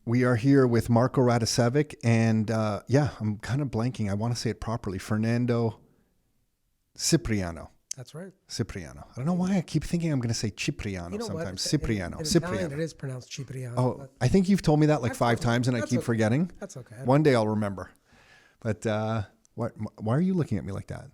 We are here with Marko Radicevic, and I'm kind of blanking. I want to say it properly. Fernando Cipriano. That's right. Cipriano. I don't know why I keep thinking I'm going to say Cipriano sometimes. Cipriano. In Cipriano. Italian, it is pronounced Cipriano. Oh, I think you've told me that like 5 times, and I keep forgetting. That's okay. One day I'll remember. But why are you looking at me like that?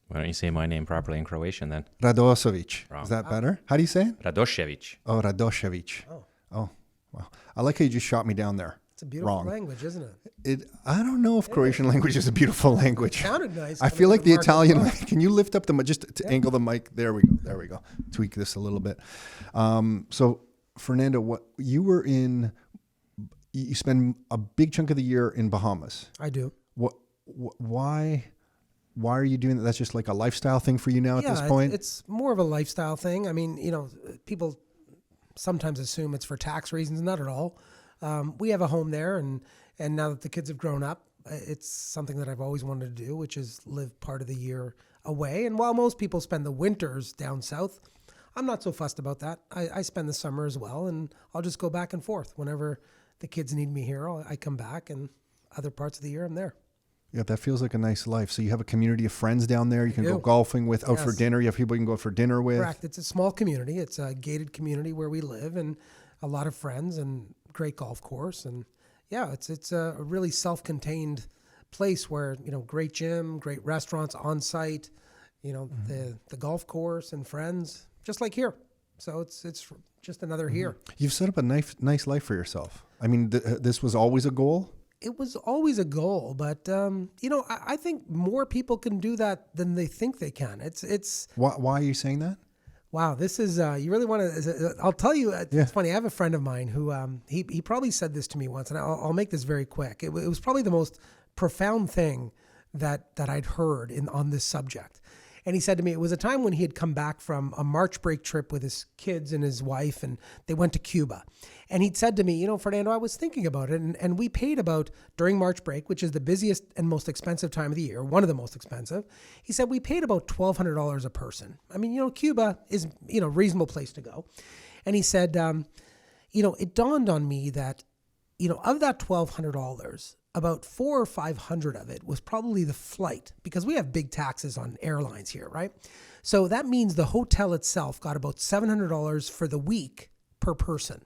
Why don't you say my name properly in Croatian then? Radosevic. Wrong. Is that better? How do you say it? Radošević. Oh, Radošević. Oh, wow. I like how you just shot me down there. It's a beautiful language, isn't it? I don't know if Croatian language is a beautiful language. It sounded nice. I feel like the Italian. Can you lift up the just to angle the mic? There we go. Tweak this a little bit. So, Fernando, what you were in? You spend a big chunk of the year in Bahamas. I do. Why are you doing that? That's just like a lifestyle thing for you now at this point? It's more of a lifestyle thing. I mean, people sometimes assume it's for tax reasons. Not at all. We have a home there, and now that the kids have grown up, it's something that I've always wanted to do, which is live part of the year away. And while most people spend the winters down south, I'm not so fussed about that. I spend the summer as well, and I'll just go back and forth. Whenever the kids need me here, I come back, and other parts of the year I'm there. Yeah, that feels like a nice life. So you have a community of friends down there you can go golfing with, out for dinner. You have people you can go out for dinner with. Correct. It's a small community. It's a gated community where we live, and a lot of friends and great golf course. And yeah, it's a really self-contained place where, great gym, great restaurants on site, the golf course and friends, just like here. So it's just another here. You've set up a nice life for yourself. I mean, this was always a goal? It was always a goal, but I think more people can do that than they think they can. It's why are you saying that? Wow, this is you really want to. I'll tell you. It's funny. I have a friend of mine who he probably said this to me once, and I'll make this very quick. It was probably the most profound thing that I'd heard on this subject. And he said to me, it was a time when he had come back from a March break trip with his kids and his wife, and they went to Cuba. And he'd said to me, Fernando, I was thinking about it, and we paid about, during March break, which is the busiest and most expensive time of the year, one of the most expensive, he said we paid about $1,200 a person. I mean, Cuba is, a reasonable place to go. And he said, it dawned on me that, of that $1,200, about $400 or $500 of it was probably the flight, because we have big taxes on airlines here, right? So that means the hotel itself got about $700 for the week per person.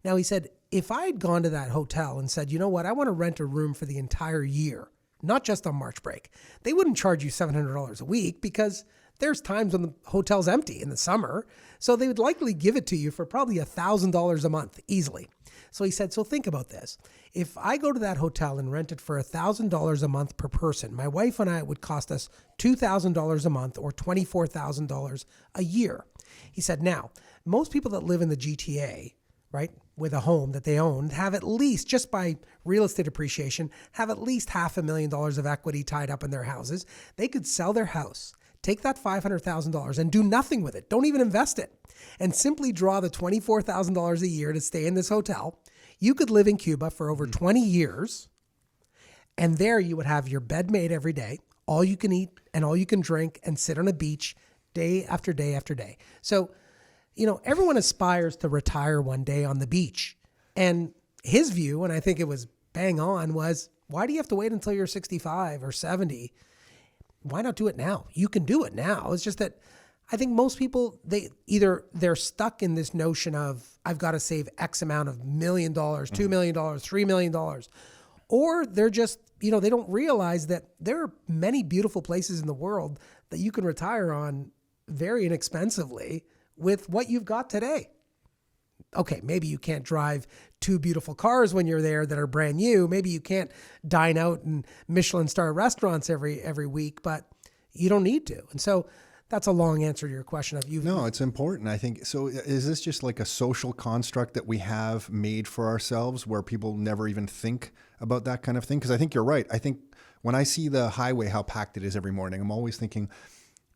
Now he said, if I had gone to that hotel and said, you know what, I want to rent a room for the entire year, not just on March break, they wouldn't charge you $700 a week, because there's times when the hotel's empty in the summer. So they would likely give it to you for probably $1,000 a month easily. So he said, so think about this. If I go to that hotel and rent it for $1,000 a month per person, my wife and I, it would cost us $2,000 a month, or $24,000 a year. He said, now, most people that live in the GTA, right, with a home that they own, have at least, just by real estate appreciation, have at least $500,000 of equity tied up in their houses. They could sell their house, take that $500,000 and do nothing with it. Don't even invest it. And simply draw the $24,000 a year to stay in this hotel. You could live in Cuba for over 20 years. And there you would have your bed made every day, all you can eat and all you can drink, and sit on a beach day after day after day. So, everyone aspires to retire one day on the beach. And his view, and I think it was bang on, was, why do you have to wait until you're 65 or 70? Why not do it now? You can do it now. It's just that I think most people, they're stuck in this notion of, I've got to save X amount of $1 million, $2 million, $3 million. Or they're just, they don't realize that there are many beautiful places in the world that you can retire on very inexpensively with what you've got today. Okay, maybe you can't drive 2 beautiful cars when you're there that are brand new. Maybe you can't dine out in Michelin star restaurants every week, but you don't need to. And so that's a long answer to your question of you. No, it's important. I think so. Is this just like a social construct that we have made for ourselves, where people never even think about that kind of thing? Because I think you're right. I think when I see the highway, how packed it is every morning, I'm always thinking,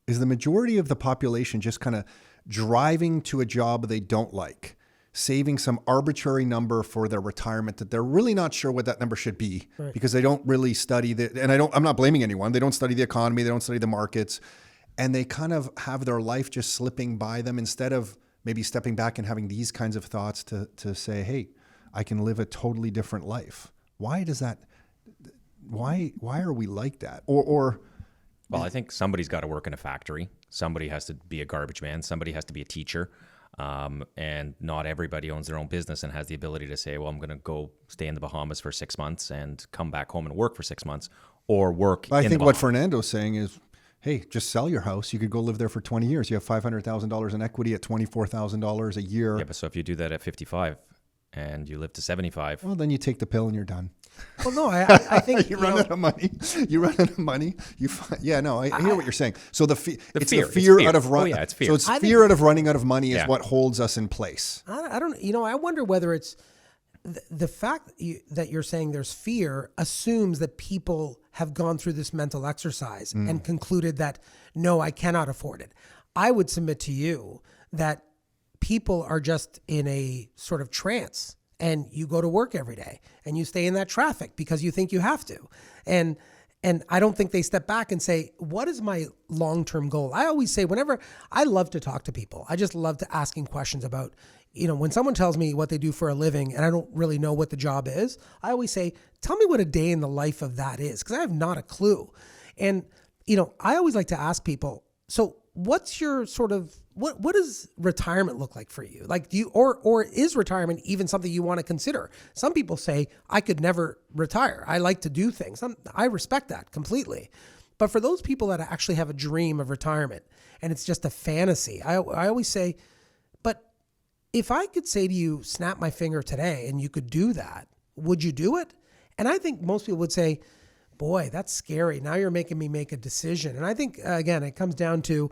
is the majority of the population just kind of driving to a job they don't like, saving some arbitrary number for their retirement that they're really not sure what that number should be, right, because they don't really study I'm not blaming anyone. They don't study the economy. They don't study the markets. And they kind of have their life just slipping by them, instead of maybe stepping back and having these kinds of thoughts to say, hey, I can live a totally different life. Why does that? Why are we like that? Or Well, I think somebody's got to work in a factory. Somebody has to be a garbage man. Somebody has to be a teacher. And not everybody owns their own business and has the ability to say, well, I'm going to go stay in the Bahamas for 6 months and come back home and work for 6 months, or work I in think the what Bahamas. Fernando's saying is, hey, just sell your house. You could go live there for 20 years. You have $500,000 in equity at $24,000 a year. Yeah, but so if you do that at 55 and you live to 75, Well, then you take the pill and you're done. Well, no, I think You run out of money. You run out of money. I hear what you're saying. So it's fear. the It's fear fear. out of Oh, yeah, it's fear. So it's I fear think- out of running out of money is Yeah. what holds us in place. I don't, I wonder whether it's the fact that you're saying there's fear assumes that people have gone through this mental exercise and concluded that, no, I cannot afford it. I would submit to you that people are just in a sort of trance, and you go to work every day and you stay in that traffic because you think you have to. And I don't think they step back and say, what is my long-term goal? I always say, I love to talk to people. I just love to asking questions about, when someone tells me what they do for a living and I don't really know what the job is, I always say, tell me what a day in the life of that is, because I have not a clue. And, I always like to ask people, so what's your sort of, what does retirement look like for you? Like, do you, or is retirement even something you want to consider? Some people say, I could never retire. I like to do things. I respect that completely. But for those people that actually have a dream of retirement and it's just a fantasy, I always say, but if I could say to you, snap my finger today and you could do that, would you do it? And I think most people would say, boy, that's scary. Now you're making me make a decision. And I think, again, it comes down to,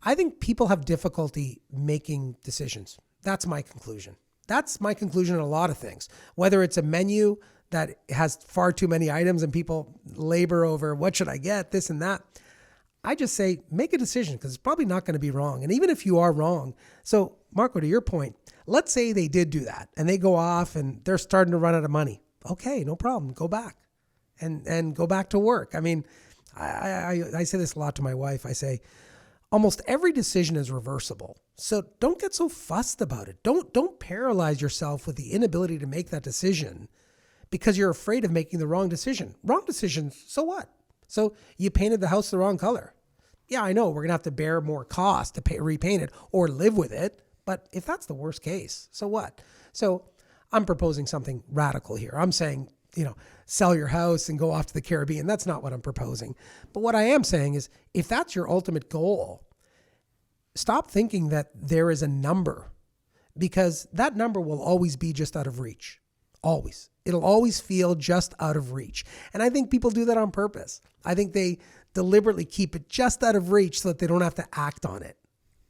I think people have difficulty making decisions. That's my conclusion. That's my conclusion on a lot of things. Whether it's a menu that has far too many items and people labor over what should I get, this and that. I just say, make a decision, because it's probably not going to be wrong. And even if you are wrong, so Marko, to your point, let's say they did do that and they go off and they're starting to run out of money. Okay, no problem. Go back and go back to work. I mean, I say this a lot to my wife. I say, almost every decision is reversible. So don't get so fussed about it. Don't paralyze yourself with the inability to make that decision because you're afraid of making the wrong decision. Wrong decisions, so what? So you painted the house the wrong color. Yeah, I know we're going to have to bear more cost to repaint it or live with it. But if that's the worst case, so what? So I'm proposing something radical here. I'm saying, sell your house and go off to the Caribbean. That's not what I'm proposing. But what I am saying is, if that's your ultimate goal, stop thinking that there is a number, because that number will always be just out of reach. Always. It'll always feel just out of reach. And I think people do that on purpose. I think they deliberately keep it just out of reach so that they don't have to act on it.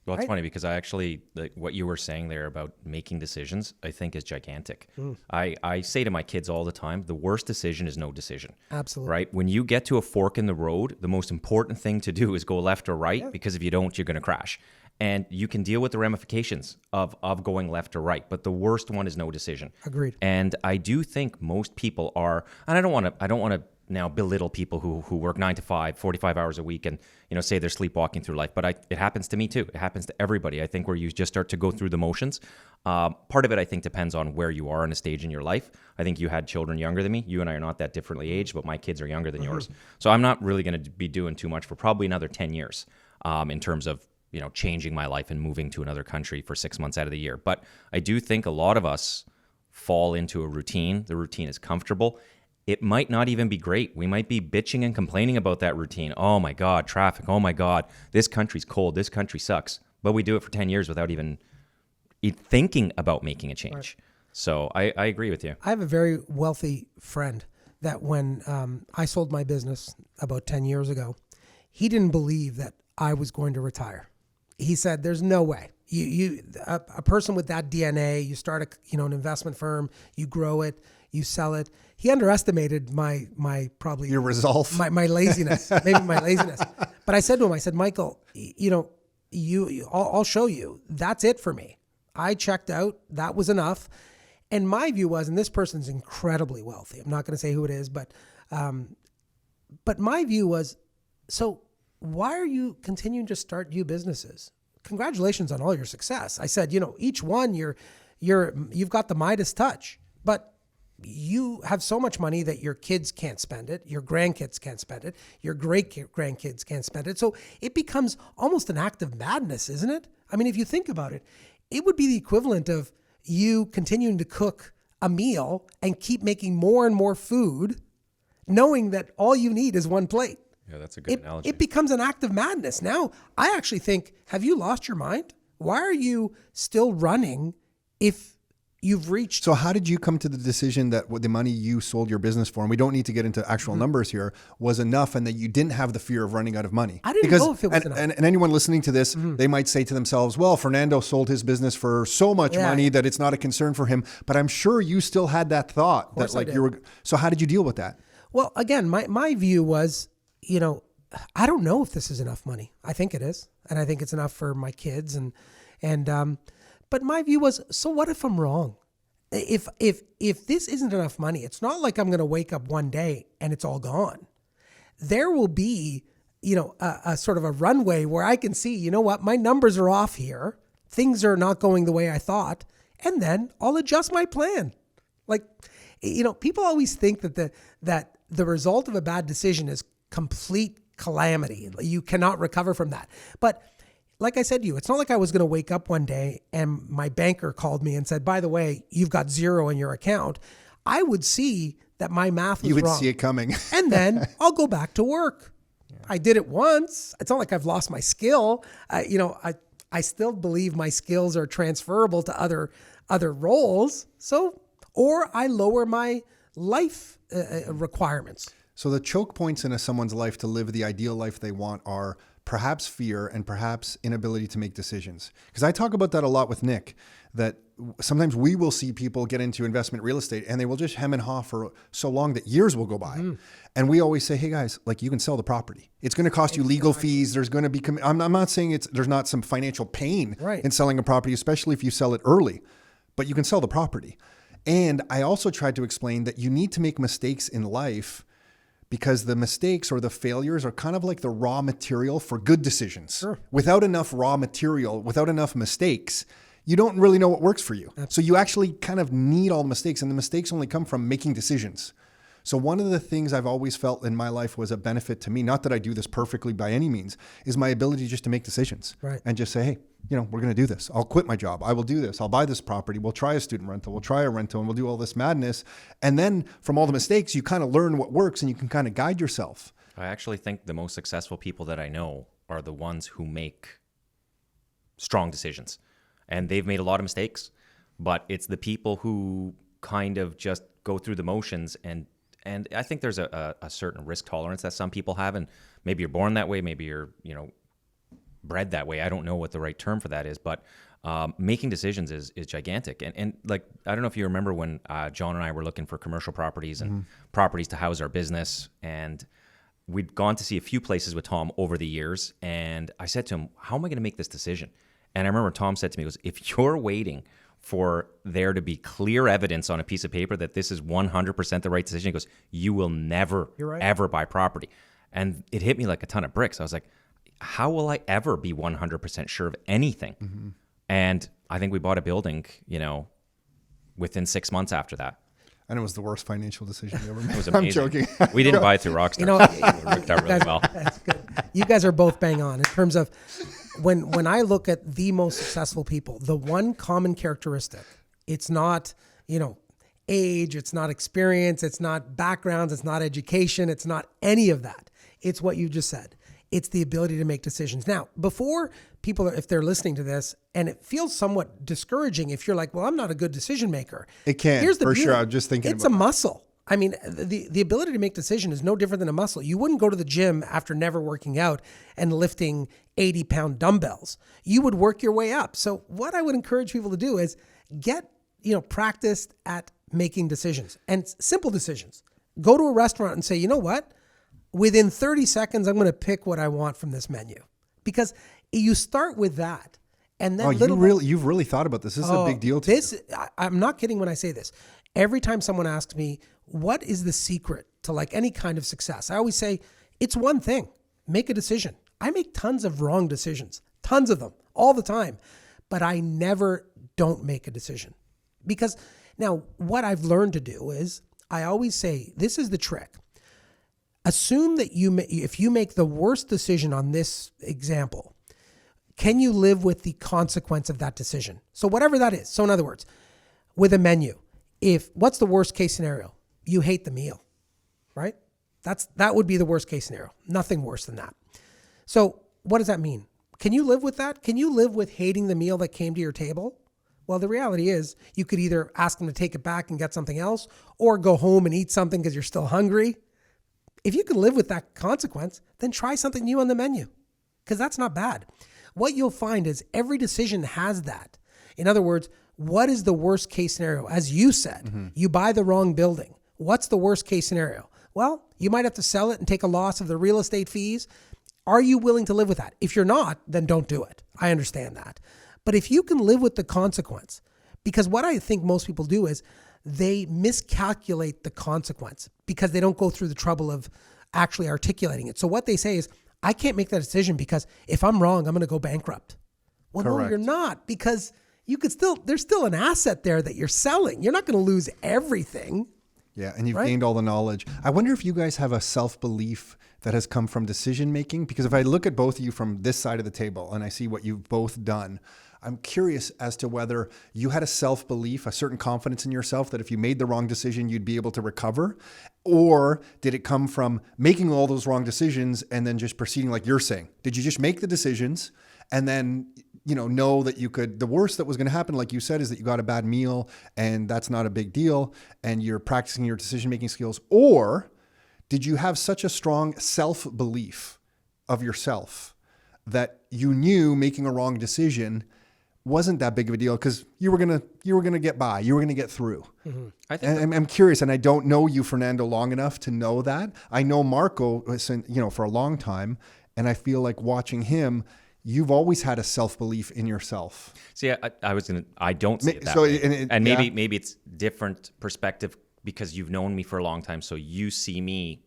well, it's Right. funny because I actually, what you were saying there about making decisions, I think is gigantic. I say to my kids all the time, the worst decision is no decision. Absolutely. Right? When you get to a fork in the road, the most important thing to do is go left or right, because if you don't, you're going to crash. And you can deal with the ramifications of going left or right, but the worst one is no decision. Agreed. And I do think most people are, and I don't want to now belittle people who work 9 to 5, 45 hours a week and, say they're sleepwalking through life. But it happens to me too. It happens to everybody. I think where you just start to go through the motions. Part of it, I think, depends on where you are in a stage in your life. I think you had children younger than me. You and I are not that differently aged, but my kids are younger than yours. So I'm not really going to be doing too much for probably another 10 years in terms of, changing my life and moving to another country for 6 months out of the year. But I do think a lot of us fall into a routine. The routine is comfortable. It might not even be great. We might be bitching and complaining about that routine. Oh my God, traffic. Oh my God, this country's cold. This country sucks. But we do it for 10 years without even thinking about making a change. Right. So I agree with you. I have a very wealthy friend that when I sold my business about 10 years ago, he didn't believe that I was going to retire. He said, there's no way. A person with that DNA, you start an investment firm, you grow it, you sell it. He underestimated my probably Your resolve, my laziness, maybe my laziness. But I said to him, Michael, I'll show you. That's it for me. I checked out. That was enough. And my view was, and this person's incredibly wealthy. I'm not going to say who it is, but my view was, so why are you continuing to start new businesses? Congratulations on all your success. I said, each one you've got the Midas touch. but you have so much money that your kids can't spend it, your grandkids can't spend it, your great-grandkids can't spend it. So it becomes almost an act of madness, isn't it? I mean, if you think about it, it would be the equivalent of you continuing to cook a meal and keep making more and more food, knowing that all you need is one plate. Yeah, that's a good analogy. It becomes an act of madness. Now, I actually think, have you lost your mind? Why are you still running if you've reached... So how did you come to the decision that the money you sold your business for, and we don't need to get into actual numbers here, was enough, and that you didn't have the fear of running out of money? I didn't know if it was enough. And anyone listening to this, they might say to themselves, well, Fernando sold his business for so much money that it's not a concern for him. But I'm sure you still had that thought that like you were... So how did you deal with that? Well, again, my view was, I don't know if this is enough money. I think it is. And I think it's enough for my kids. But my view was, so what if I'm wrong? If this isn't enough money, it's not like I'm going to wake up one day and it's all gone. There will be, a sort of a runway where I can see, you know what, my numbers are off here. Things are not going the way I thought. And then I'll adjust my plan. Like, people always think that the result of a bad decision is complete calamity. You cannot recover from that. But like I said to you, it's not like I was going to wake up one day and my banker called me and said, by the way, you've got zero in your account. I would see that my math was wrong. You would see it coming. And then I'll go back to work. Yeah. I did it once. It's not like I've lost my skill. I still believe my skills are transferable to other roles. So, or I lower my life requirements. So the choke points in someone's life to live the ideal life they want are perhaps fear and perhaps inability to make decisions. Because I talk about that a lot with Nick, that sometimes we will see people get into investment real estate and they will just hem and haw for so long that years will go by. Mm. And we always say, hey guys, like you can sell the property. It's going to cost you legal fees. There's going to be, I'm not saying there's not some financial pain in selling a property, especially if you sell it early, but you can sell the property. And I also tried to explain that you need to make mistakes in life because the mistakes or the failures are kind of like the raw material for good decisions. Sure. Without enough raw material, without enough mistakes, you don't really know what works for you. Absolutely. So you actually kind of need all the mistakes, and the mistakes only come from making decisions. So one of the things I've always felt in my life was a benefit to me, not that I do this perfectly by any means, is my ability just to make decisions and just say, hey, we're going to do this. I'll quit my job. I will do this. I'll buy this property. We'll try a student rental. We'll try a rental, and we'll do all this madness. And then from all the mistakes, you kind of learn what works and you can kind of guide yourself. I actually think the most successful people that I know are the ones who make strong decisions. And they've made a lot of mistakes, but it's the people who kind of just go through the motions. And I think there's a certain risk tolerance that some people have, and maybe you're born that way, maybe you're, bred that way. I don't know what the right term for that is, but making decisions is gigantic. And like, I don't know if you remember when John and I were looking for commercial properties and properties to house our business, and we'd gone to see a few places with Tom over the years. And I said to him, how am I going to make this decision? And I remember Tom said to me, he goes, if you're waiting for there to be clear evidence on a piece of paper that this is 100% the right decision, he goes, you will never, ever buy property. And it hit me like a ton of bricks. I was like, how will I ever be 100% sure of anything? Mm-hmm. And I think we bought a building, within 6 months after that. And it was the worst financial decision you ever made. It was amazing. I'm joking. We didn't buy it through Rockstar. It worked out really well. That's good. You guys are both bang on in terms of when I look at the most successful people, the one common characteristic, it's not, age, it's not experience, it's not backgrounds, it's not education, it's not any of that. It's what you just said. It's the ability to make decisions. Now, before people, if they're listening to this, and it feels somewhat discouraging if you're like, well, I'm not a good decision maker. It can, Here's the for beauty. sure. I'm just thinking it's a muscle. I mean, the ability to make decisions is no different than a muscle. You wouldn't go to the gym after never working out and lifting 80-pound dumbbells. You would work your way up. So what I would encourage people to do is get, practiced at making decisions, and simple decisions. Go to a restaurant and say, you know what? Within 30 seconds, I'm going to pick what I want from this menu, because you start with that. And then you've really thought about this. This is a big deal to you. I'm not kidding when I say this. Every time someone asks me, what is the secret to like any kind of success? I always say, it's one thing, make a decision. I make tons of wrong decisions, tons of them all the time, but I never don't make a decision, because Now, what I've learned to do is I always say, this is the trick. Assume that if you make the worst decision on this example, can you live with the consequence of that decision? So whatever that is. So in other words, with a menu, what's the worst case scenario? You hate the meal, right? That would be the worst case scenario. Nothing worse than that. So what does that mean? Can you live with that? Can you live with hating the meal that came to your table? Well, the reality is you could either ask them to take it back and get something else, or go home and eat something because you're still hungry. If you can live with that consequence, then try something new on the menu, because that's not bad. What you'll find is every decision has that. In other words, what is the worst case scenario? As you said, you buy the wrong building. What's the worst case scenario? Well, you might have to sell it and take a loss of the real estate fees. Are you willing to live with that? If you're not, then don't do it. I understand that. But if you can live with the consequence, because what I think most people do is they miscalculate the consequence because they don't go through the trouble of actually articulating it. So what they say is, I can't make that decision because if I'm wrong, I'm going to go bankrupt. Well, Correct. No, you're not, because there's still an asset there that you're selling. You're not going to lose everything. Yeah, and you've gained all the knowledge. I wonder if you guys have a self-belief that has come from decision making, because if I look at both of you from this side of the table and I see what you've both done, I'm curious as to whether you had a self-belief, a certain confidence in yourself that if you made the wrong decision, you'd be able to recover, or did it come from making all those wrong decisions and then just proceeding like you're saying? Did you just make the decisions and then know that you could, the worst that was going to happen, like you said, is that you got a bad meal and that's not a big deal and you're practicing your decision-making skills? Or did you have such a strong self-belief of yourself that you knew making a wrong decision wasn't that big of a deal because you were gonna get by, you were gonna get through? Mm-hmm. I'm curious, and I don't know you, Fernando, long enough to know that. I know Marko, for a long time, and I feel like watching him, you've always had a self-belief in yourself. See, I don't see it that So, way. and Maybe it's different perspective because you've known me for a long time, so you see me,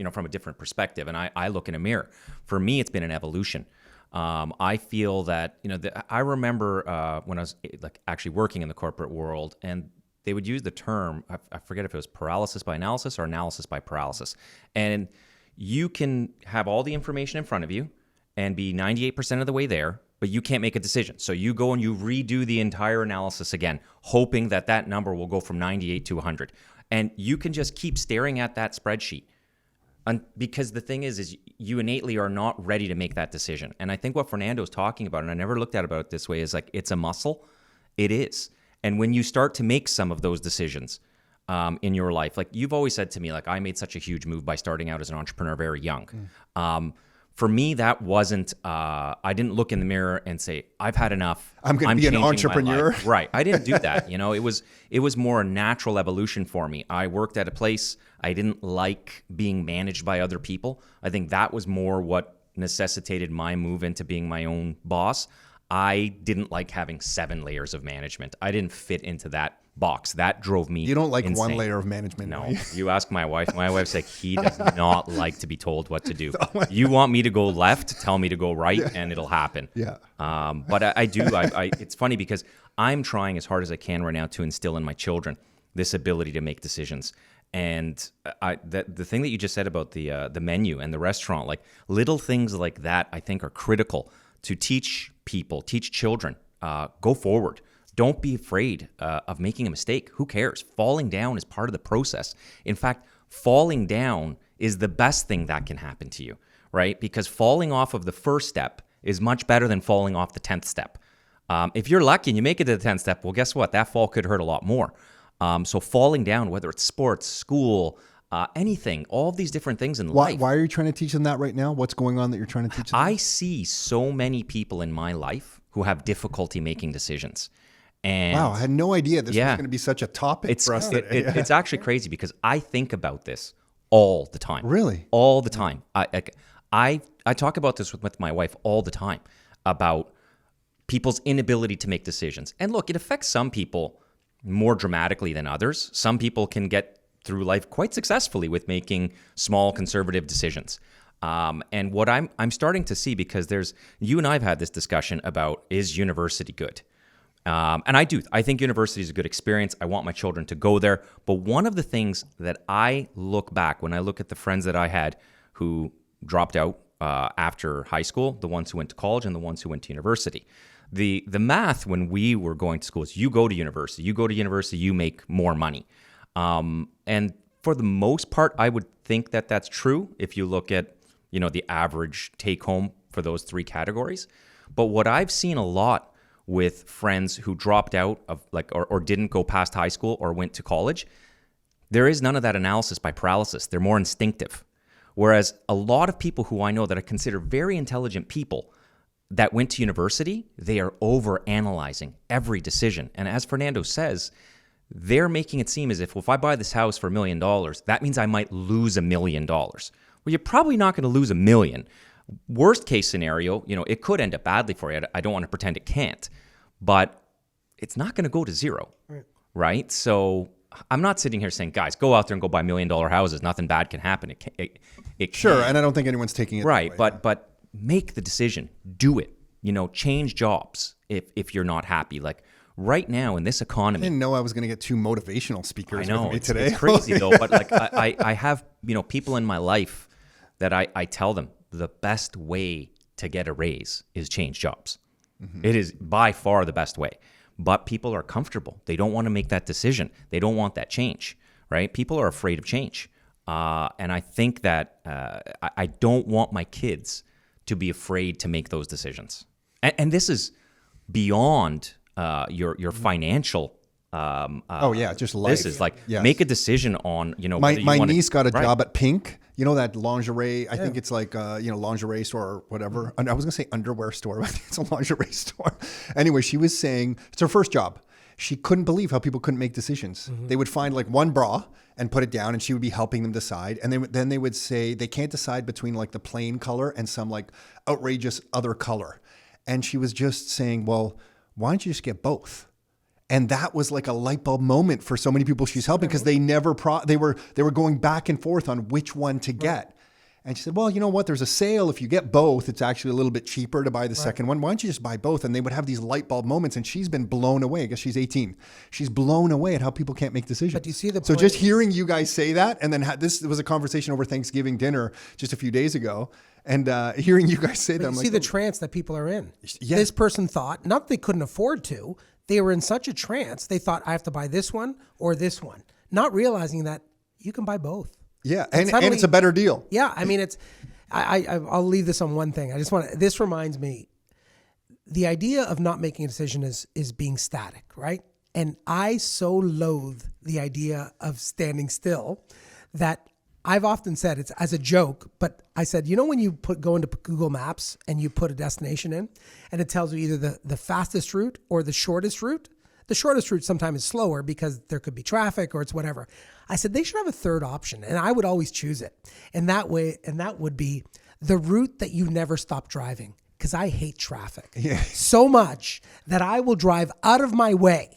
from a different perspective, and I look in a mirror. For me, it's been an evolution. I feel that, I remember when I was actually working in the corporate world, and they would use the term, I forget if it was paralysis by analysis or analysis by paralysis. And you can have all the information in front of you and be 98% of the way there, but you can't make a decision. So you go and you redo the entire analysis again, hoping that number will go from 98 to 100. And you can just keep staring at that spreadsheet. Because the thing is you innately are not ready to make that decision. And I think what Fernando is talking about, and I never looked at it this way, is like it's a muscle. It is. And when you start to make some of those decisions in your life, like you've always said to me, like I made such a huge move by starting out as an entrepreneur very young. For me, that wasn't, I didn't look in the mirror and say, I've had enough. I'm going to be an entrepreneur. Right. I didn't do that. It was more a natural evolution for me. I worked at a place. I didn't like being managed by other people. I think that was more what necessitated my move into being my own boss. I didn't like having 7 layers of management. I didn't fit into that box. That drove me You don't like insane. one layer of management. No. You ask my wife. My wife's like, he does not like to be told what to do. You want me to go left, tell me to go right, and it'll happen. Yeah. But I do. It's funny because I'm trying as hard as I can right now to instill in my children this ability to make decisions. And the thing that you just said about the menu and the restaurant, like little things like that, I think are critical to teach people, teach children, go forward. Don't be afraid of making a mistake. Who cares? Falling down is part of the process. In fact, falling down is the best thing that can happen to you, right? Because falling off of the first step is much better than falling off the 10th step. If you're lucky and you make it to the 10th step, well, guess what? That fall could hurt a lot more. So falling down, whether it's sports, school, anything, all of these different things in life. Why are you trying to teach them that right now? What's going on that you're trying to teach them? I see so many people in my life who have difficulty making decisions. And wow, I had no idea this was going to be such a topic for us today. It's actually crazy because I think about this all the time. Really? All the time. I talk about this with my wife all the time about people's inability to make decisions. And look, it affects some people more dramatically than others. Some people can get through life quite successfully with making small conservative decisions. And what I'm starting to see, because you and I have had this discussion about, is university good? And I think university is a good experience. I want my children to go there. But one of the things that I look back when I look at the friends that I had who dropped out after high school, the ones who went to college and the ones who went to university, the math when we were going to school is you go to university, you make more money. And for the most part, I would think that that's true if you look at, the average take home for those three categories. But what I've seen a lot with friends who dropped out of or didn't go past high school or went to college, there is none of that analysis by paralysis. They're more instinctive. Whereas a lot of people who I know that I consider very intelligent people that went to university, they are over-analyzing every decision. And as Fernando says, they're making it seem as if I buy this house for $1 million, that means I might lose $1 million. Well, you're probably not going to lose $1 million. Worst case scenario, it could end up badly for you. I don't want to pretend it can't, but it's not going to go to zero, right? So I'm not sitting here saying, guys, go out there and go buy $1 million houses. Nothing bad can happen. It Sure, can. and I don't think anyone's taking it right, that way. but make the decision, do it. Change jobs if you're not happy. Like right now in this economy, I didn't know I was going to get two motivational speakers I know with me it's, today. it's crazy though. But like I have people in my life that I tell them the best way to get a raise is change jobs. Mm-hmm. It is by far the best way. But people are comfortable. They don't want to make that decision. They don't want that change, right? People are afraid of change. And I think that I don't want my kids to be afraid to make those decisions. And this is beyond your financial. Just life. This is like make a decision on My whether you niece got a right. job at Pink. That lingerie. I think it's like lingerie store or whatever. And I was gonna say underwear store, but I think it's a lingerie store. Anyway, she was saying it's her first job. She couldn't believe how people couldn't make decisions. Mm-hmm. They would find like one bra and put it down, and she would be helping them decide. And then they would say they can't decide between like the plain color and some like outrageous other color. And she was just saying, well, why don't you just get both? And that was like a light bulb moment for so many people she's helping, because they never they were going back and forth on which one to get. And she said, well, you know what? There's a sale. If you get both, it's actually a little bit cheaper to buy the second one. Why don't you just buy both? And they would have these light bulb moments. And she's been blown away. I guess she's 18. She's blown away at how people can't make decisions. But you see the so point. just hearing you guys say that, and then this was a conversation over Thanksgiving dinner just a few days ago. And hearing you guys say that, I'm you like, see the trance that people are in. Yeah. This person thought, not that they couldn't afford to, they were in such a trance, they thought, I have to buy this one or this one, not realizing that you can buy both. yeah, and it's a better deal. Yeah, I mean, I'll leave this on one thing. This reminds me, the idea of not making a decision is being static, right? And I so loathe the idea of standing still that I've often said, it's as a joke, but I said, when you go into Google Maps and you put a destination in and it tells you either the fastest route or the shortest route sometimes is slower because there could be traffic or it's whatever. I said they should have a third option, and I would always choose it. And that would be the route that you never stop driving, because I hate traffic so much that I will drive out of my way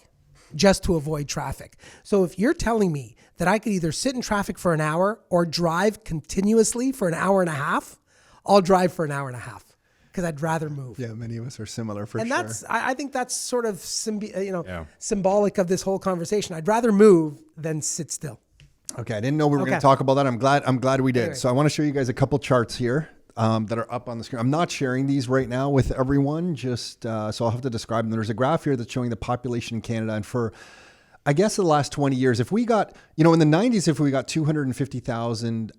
just to avoid traffic. So if you're telling me that I could either sit in traffic for an hour or drive continuously for an hour and a half, I'll drive for an hour and a half because I'd rather move. Yeah, many of us are similar for and sure. that's, I think that's sort of symbolic of this whole conversation. I'd rather move than sit still. Okay, I didn't know we were going to talk about that. I'm glad we did. Anyway. So I want to show you guys a couple charts here that are up on the screen. I'm not sharing these right now with everyone, just so I'll have to describe them. There's a graph here that's showing the population in Canada, and for I guess the last 20 years, if we got, in the 90s, if we got 250,000,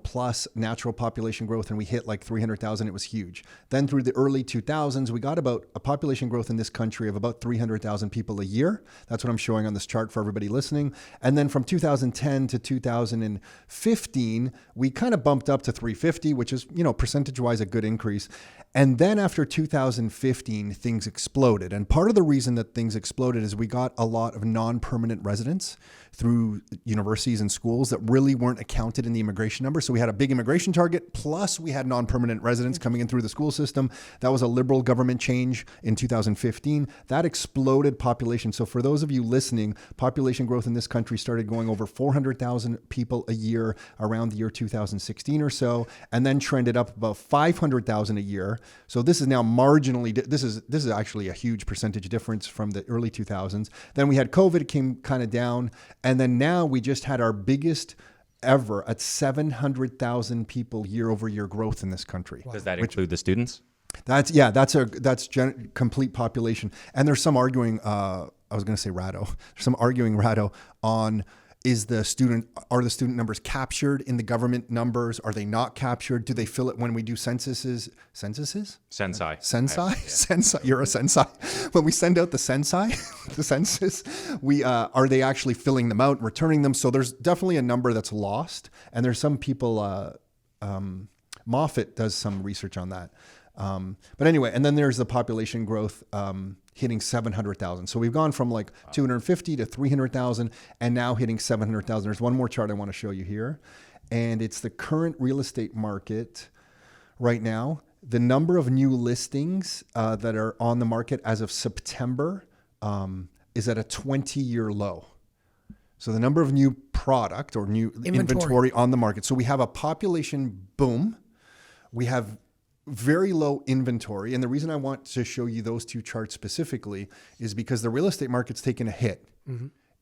plus natural population growth and we hit like 300,000, it was huge. Then through the early 2000s, we got about a population growth in this country of about 300,000 people a year. That's what I'm showing on this chart for everybody listening. And then from 2010 to 2015, we kind of bumped up to 350, which is, percentage-wise a good increase. And then after 2015, things exploded. And part of the reason that things exploded is we got a lot of non-permanent residents through universities and schools that really weren't accounted in the immigration number. So we had a big immigration target, plus we had non-permanent residents coming in through the school system. That was a Liberal government change in 2015. That exploded population. So for those of you listening, population growth in this country started going over 400,000 people a year around the year 2016 or so, and then trended up about 500,000 a year So this is now marginally, this is actually a huge percentage difference from the early 2000s. Then we had COVID, it came kind of down. And then now we just had our biggest ever at 700,000 people year over year growth in this country. Does that include the students? That's complete population. And there's some arguing, I was going to say Rado, there's some arguing Rado on, are the student numbers captured in the government numbers? Are they not captured? Do they fill it when we do censuses? Sensei. Sensei. You're a sensei. When we send out the sensei, the census, are they actually filling them out and returning them? So there's definitely a number that's lost. And there's some people, Moffitt does some research on that. But anyway, and then there's the population growth hitting 700,000. So we've gone from like 250 to 300,000 and now hitting 700,000. There's one more chart I want to show you here. And it's the current real estate market right now. The number of new listings that are on the market as of September is at a 20-year low. So the number of new product or new inventory on the market. So we have a population boom. We have very low inventory. And the reason I want to show you those two charts specifically is because the real estate market's taken a hit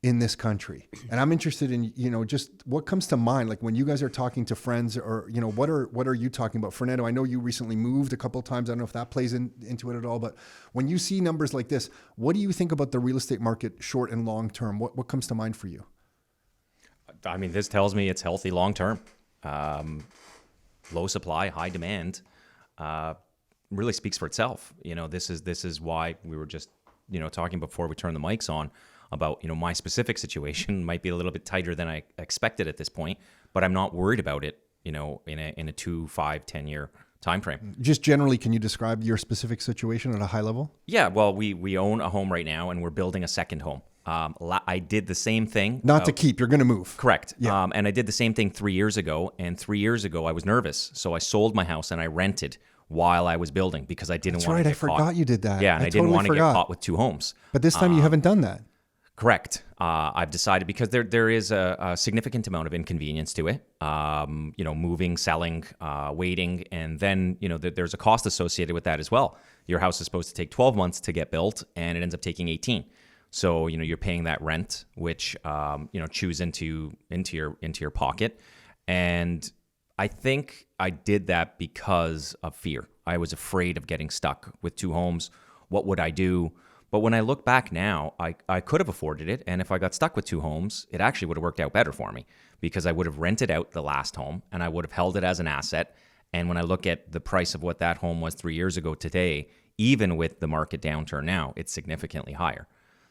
in this country. And I'm interested in, just what comes to mind, like when you guys are talking to friends or, what are you talking about? Fernando, I know you recently moved a couple of times. I don't know if that plays into it at all, but when you see numbers like this, what do you think about the real estate market short and long term? What comes to mind for you? I mean, this tells me it's healthy long term. Low supply, high demand. Really speaks for itself. This is why we were just, talking before we turned the mics on about, my specific situation might be a little bit tighter than I expected at this point, but I'm not worried about it, in a 2, 5, 10 year time frame. Just generally, can you describe your specific situation at a high level? Yeah, well, we own a home right now and we're building a second home. I did the same thing. Not to keep, you're going to move. Correct. Yeah. And I did the same thing 3 years ago. And 3 years ago, I was nervous. So I sold my house and I rented while I was building because I didn't want to get caught. I forgot you did that. Yeah, and I didn't want to get caught with two homes. But this time you haven't done that. Correct. I've decided because there is a significant amount of inconvenience to it. Moving, selling, waiting, and then there's a cost associated with that as well. Your house is supposed to take 12 months to get built, and it ends up taking 18. So you're paying that rent, which chews into your pocket. And I think I did that because of fear. I was afraid of getting stuck with two homes. What would I do? But when I look back now, I could have afforded it. And if I got stuck with two homes, it actually would have worked out better for me because I would have rented out the last home and I would have held it as an asset. And when I look at the price of what that home was 3 years ago today, even with the market downturn now, it's significantly higher.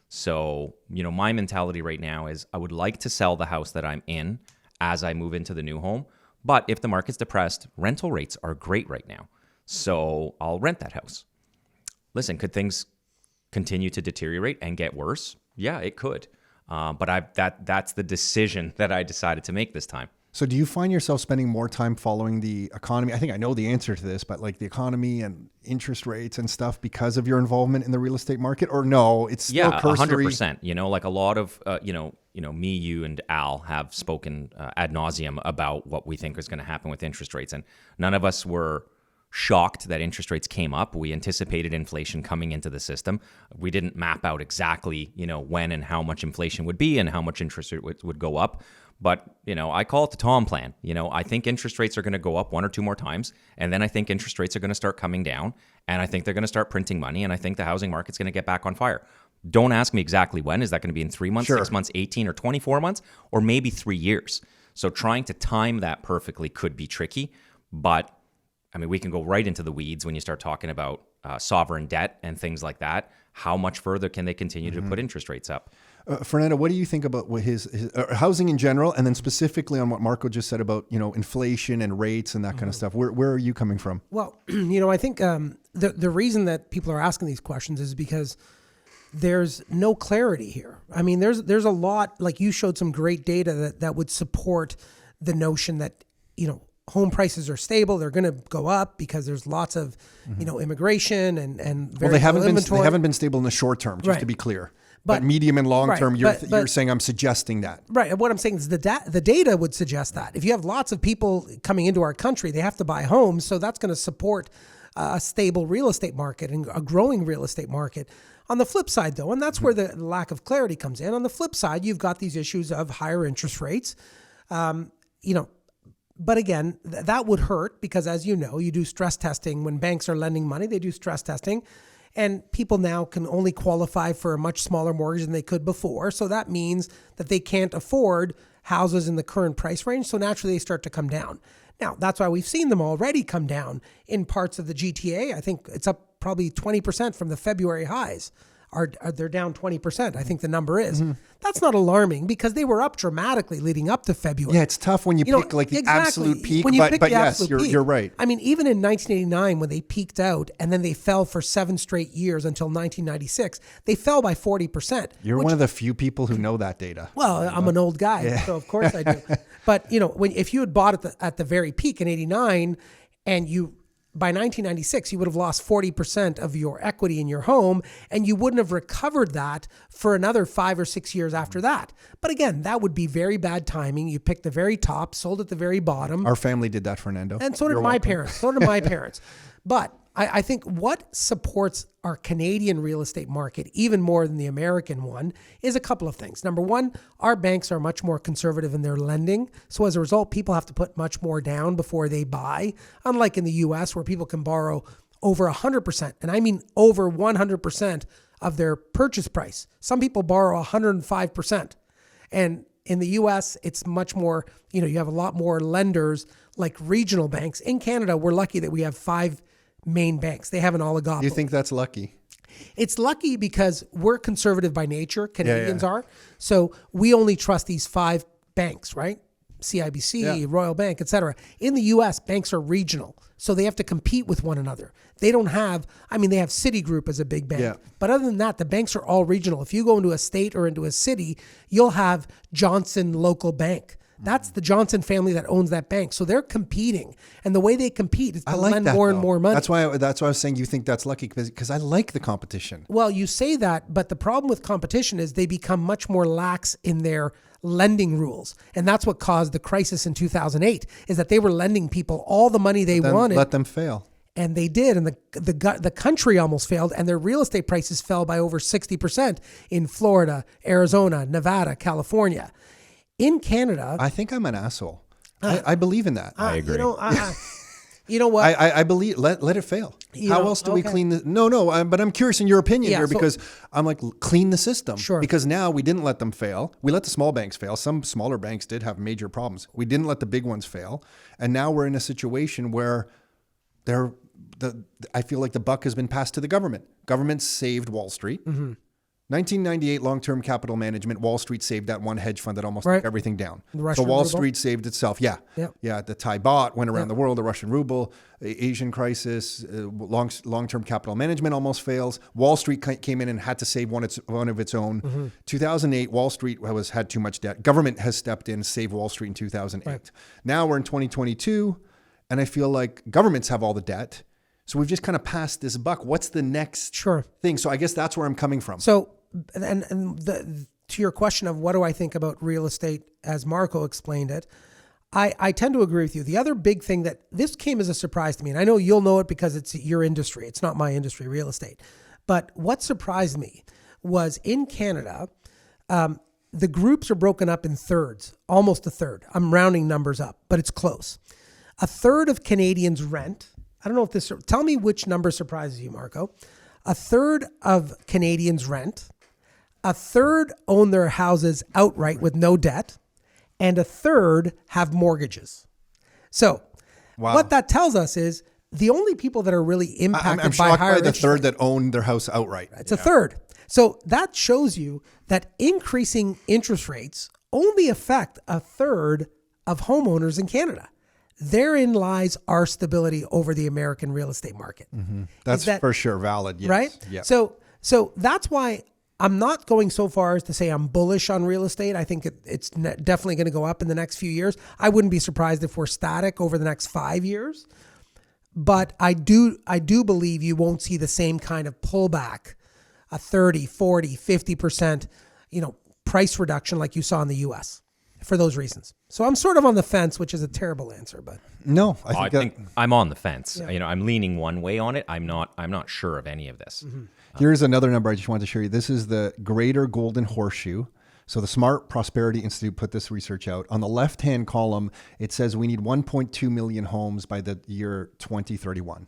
So, my mentality right now is I would like to sell the house that I'm in as I move into the new home. But if the market's depressed, rental rates are great right now. So I'll rent that house. Listen, could things continue to deteriorate and get worse? Yeah, it could. But that's the decision that I decided to make this time. So do you find yourself spending more time following the economy? I think I know the answer to this, but like the economy and interest rates and stuff because of your involvement in the real estate market, or no, it's still cursory? 100%. Like a lot of, me, you, and Al have spoken ad nauseum about what we think is going to happen with interest rates. And none of us were shocked that interest rates came up. We anticipated inflation coming into the system. We didn't map out exactly, when and how much inflation would be and how much interest rate would go up. But, I call it the Tom plan. I think interest rates are going to go up one or two more times. And then I think interest rates are going to start coming down. And I think they're going to start printing money. And I think the housing market's going to get back on fire. Don't ask me exactly when. Is that going to be in 3 months, Sure. 6 months, 18 or 24 months, or maybe 3 years? So trying to time that perfectly could be tricky. But, we can go right into the weeds when you start talking about sovereign debt and things like that. How much further can they continue to put interest rates up? Fernando, what do you think about what his housing in general, and then specifically on what Marko just said about, inflation and rates and that kind of stuff? Where are you coming from? Well, I think the reason that people are asking these questions is because there's no clarity here. There's a lot, like you showed some great data that would support the notion that, home prices are stable. They're going to go up because there's lots of, immigration and Well, they haven't inventory. been stable in the short term, just Right. to be clear. But medium and long term, you're saying I'm suggesting that. Right. And what I'm saying is the data would suggest that. If you have lots of people coming into our country, they have to buy homes. So that's going to support a stable real estate market and a growing real estate market. On the flip side, though, and that's where the lack of clarity comes in. On the flip side, you've got these issues of higher interest rates. But again, that would hurt because, as you know, you do stress testing when banks are lending money. They do stress testing, and people now can only qualify for a much smaller mortgage than they could before. So that means that they can't afford houses in the current price range. So naturally, they start to come down. Now, that's why we've seen them already come down in parts of the GTA. I think it's up probably 20% from the February highs. They're down 20%. I think the number is. That's not alarming because they were up dramatically leading up to February. Yeah, it's tough when you pick like the absolute peak, but yes, you're right. I mean, even in 1989 when they peaked out and then they fell for 7 straight years until 1996, they fell by 40%. You're one of the few people who know that data. Well, I'm an old guy, so of course I do. But if you had bought at the very peak in 89 and by 1996, you would have lost 40% of your equity in your home, and you wouldn't have recovered that for another 5 or 6 years after that. But again, that would be very bad timing. You picked the very top, sold at the very bottom. Our family did that, Fernando. And so did my parents. So did my parents. But I think what supports our Canadian real estate market even more than the American one is a couple of things. Number one, our banks are much more conservative in their lending. So as a result, people have to put much more down before they buy, unlike in the US where people can borrow over 100%. And I mean over 100% of their purchase price. Some people borrow 105%. And in the US, it's much more, you have a lot more lenders like regional banks. In Canada, we're lucky that we have 5 main banks. They have an oligopoly. You think that's lucky? It's lucky because we're conservative by nature. Canadians are. So we only trust these 5 banks, right? CIBC, Royal Bank, etc. In the US, banks are regional. So they have to compete with one another. They don't have, they have Citigroup as a big bank. Yeah. But other than that, the banks are all regional. If you go into a state or into a city, you'll have Johnson Local Bank. That's the Johnson family that owns that bank. So they're competing. And the way they compete is to lend more and more money. That's why I was saying you think that's lucky because I like the competition. Well, you say that, but the problem with competition is they become much more lax in their lending rules. And that's what caused the crisis in 2008, is that they were lending people all the money they wanted. Let them fail. And they did. And the country almost failed. And their real estate prices fell by over 60% in Florida, Arizona, Nevada, California. In Canada, I think I'm an asshole. I believe in that. I agree. You know what? I believe let it fail. How else do we clean the? No. But I'm curious in your opinion here because I'm like clean the system. Sure. Because now we didn't let them fail. We let the small banks fail. Some smaller banks did have major problems. We didn't let the big ones fail, and now we're in a situation where I feel like the buck has been passed to the government. Government saved Wall Street. Mm-hmm. 1998 long-term capital management, Wall Street saved that one hedge fund that almost took everything down. So Wall Street saved itself. Yeah. The Thai baht went around the world, the Russian ruble, Asian crisis, long-term capital management almost fails. Wall Street came in and had to save one of its own. Mm-hmm. 2008, Wall Street had too much debt. Government has stepped in, saved Wall Street in 2008. Right. Now we're in 2022, and I feel like governments have all the debt. So we've just kind of passed this buck. What's the next thing? So I guess that's where I'm coming from. So, to your question of what do I think about real estate, as Marko explained it, I tend to agree with you. The other big thing that this came as a surprise to me, and I know you'll know it because it's your industry. It's not my industry, real estate. But what surprised me was in Canada, the groups are broken up in thirds, almost a third. I'm rounding numbers up, but it's close. A third of Canadians rent. I don't know if tell me which number surprises you, Marko. A third of Canadians rent. A third own their houses outright with no debt. And a third have mortgages. So what that tells us is the only people that are really impacted by higher the third that own their house outright. It's a third. So that shows you that increasing interest rates only affect a third of homeowners in Canada. Therein lies our stability over the American real estate market. Mm-hmm. That's for sure valid. Yes. Right? Yep. So that's why I'm not going so far as to say I'm bullish on real estate. I think it's definitely going to go up in the next few years. I wouldn't be surprised if we're static over the next 5 years. But I do believe you won't see the same kind of pullback, a 30, 40, 50%, price reduction like you saw in the US. for those reasons. So I'm sort of on the fence, which is a terrible answer, but No, I think I'm on the fence. I'm leaning one way on it. I'm not sure of any of this. Here's another number I just wanted to show you. This is the Greater Golden Horseshoe. So the Smart Prosperity Institute put this research out. On the left-hand column, it says we need 1.2 million homes by the year 2031.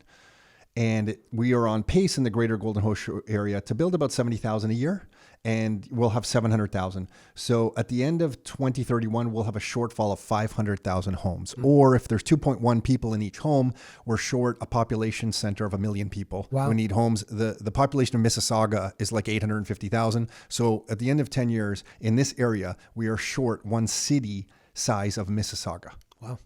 And we are on pace in the Greater Golden Horseshoe area to build about 70,000 a year, and we'll have 700,000. So at the end of 2031, we'll have a shortfall of 500,000 homes. Or if there's 2.1 people in each home, we're short a population center of 1 million people who need homes. The population of Mississauga is like 850,000. So at the end of 10 years, in this area, we are short one city size of Mississauga. wow.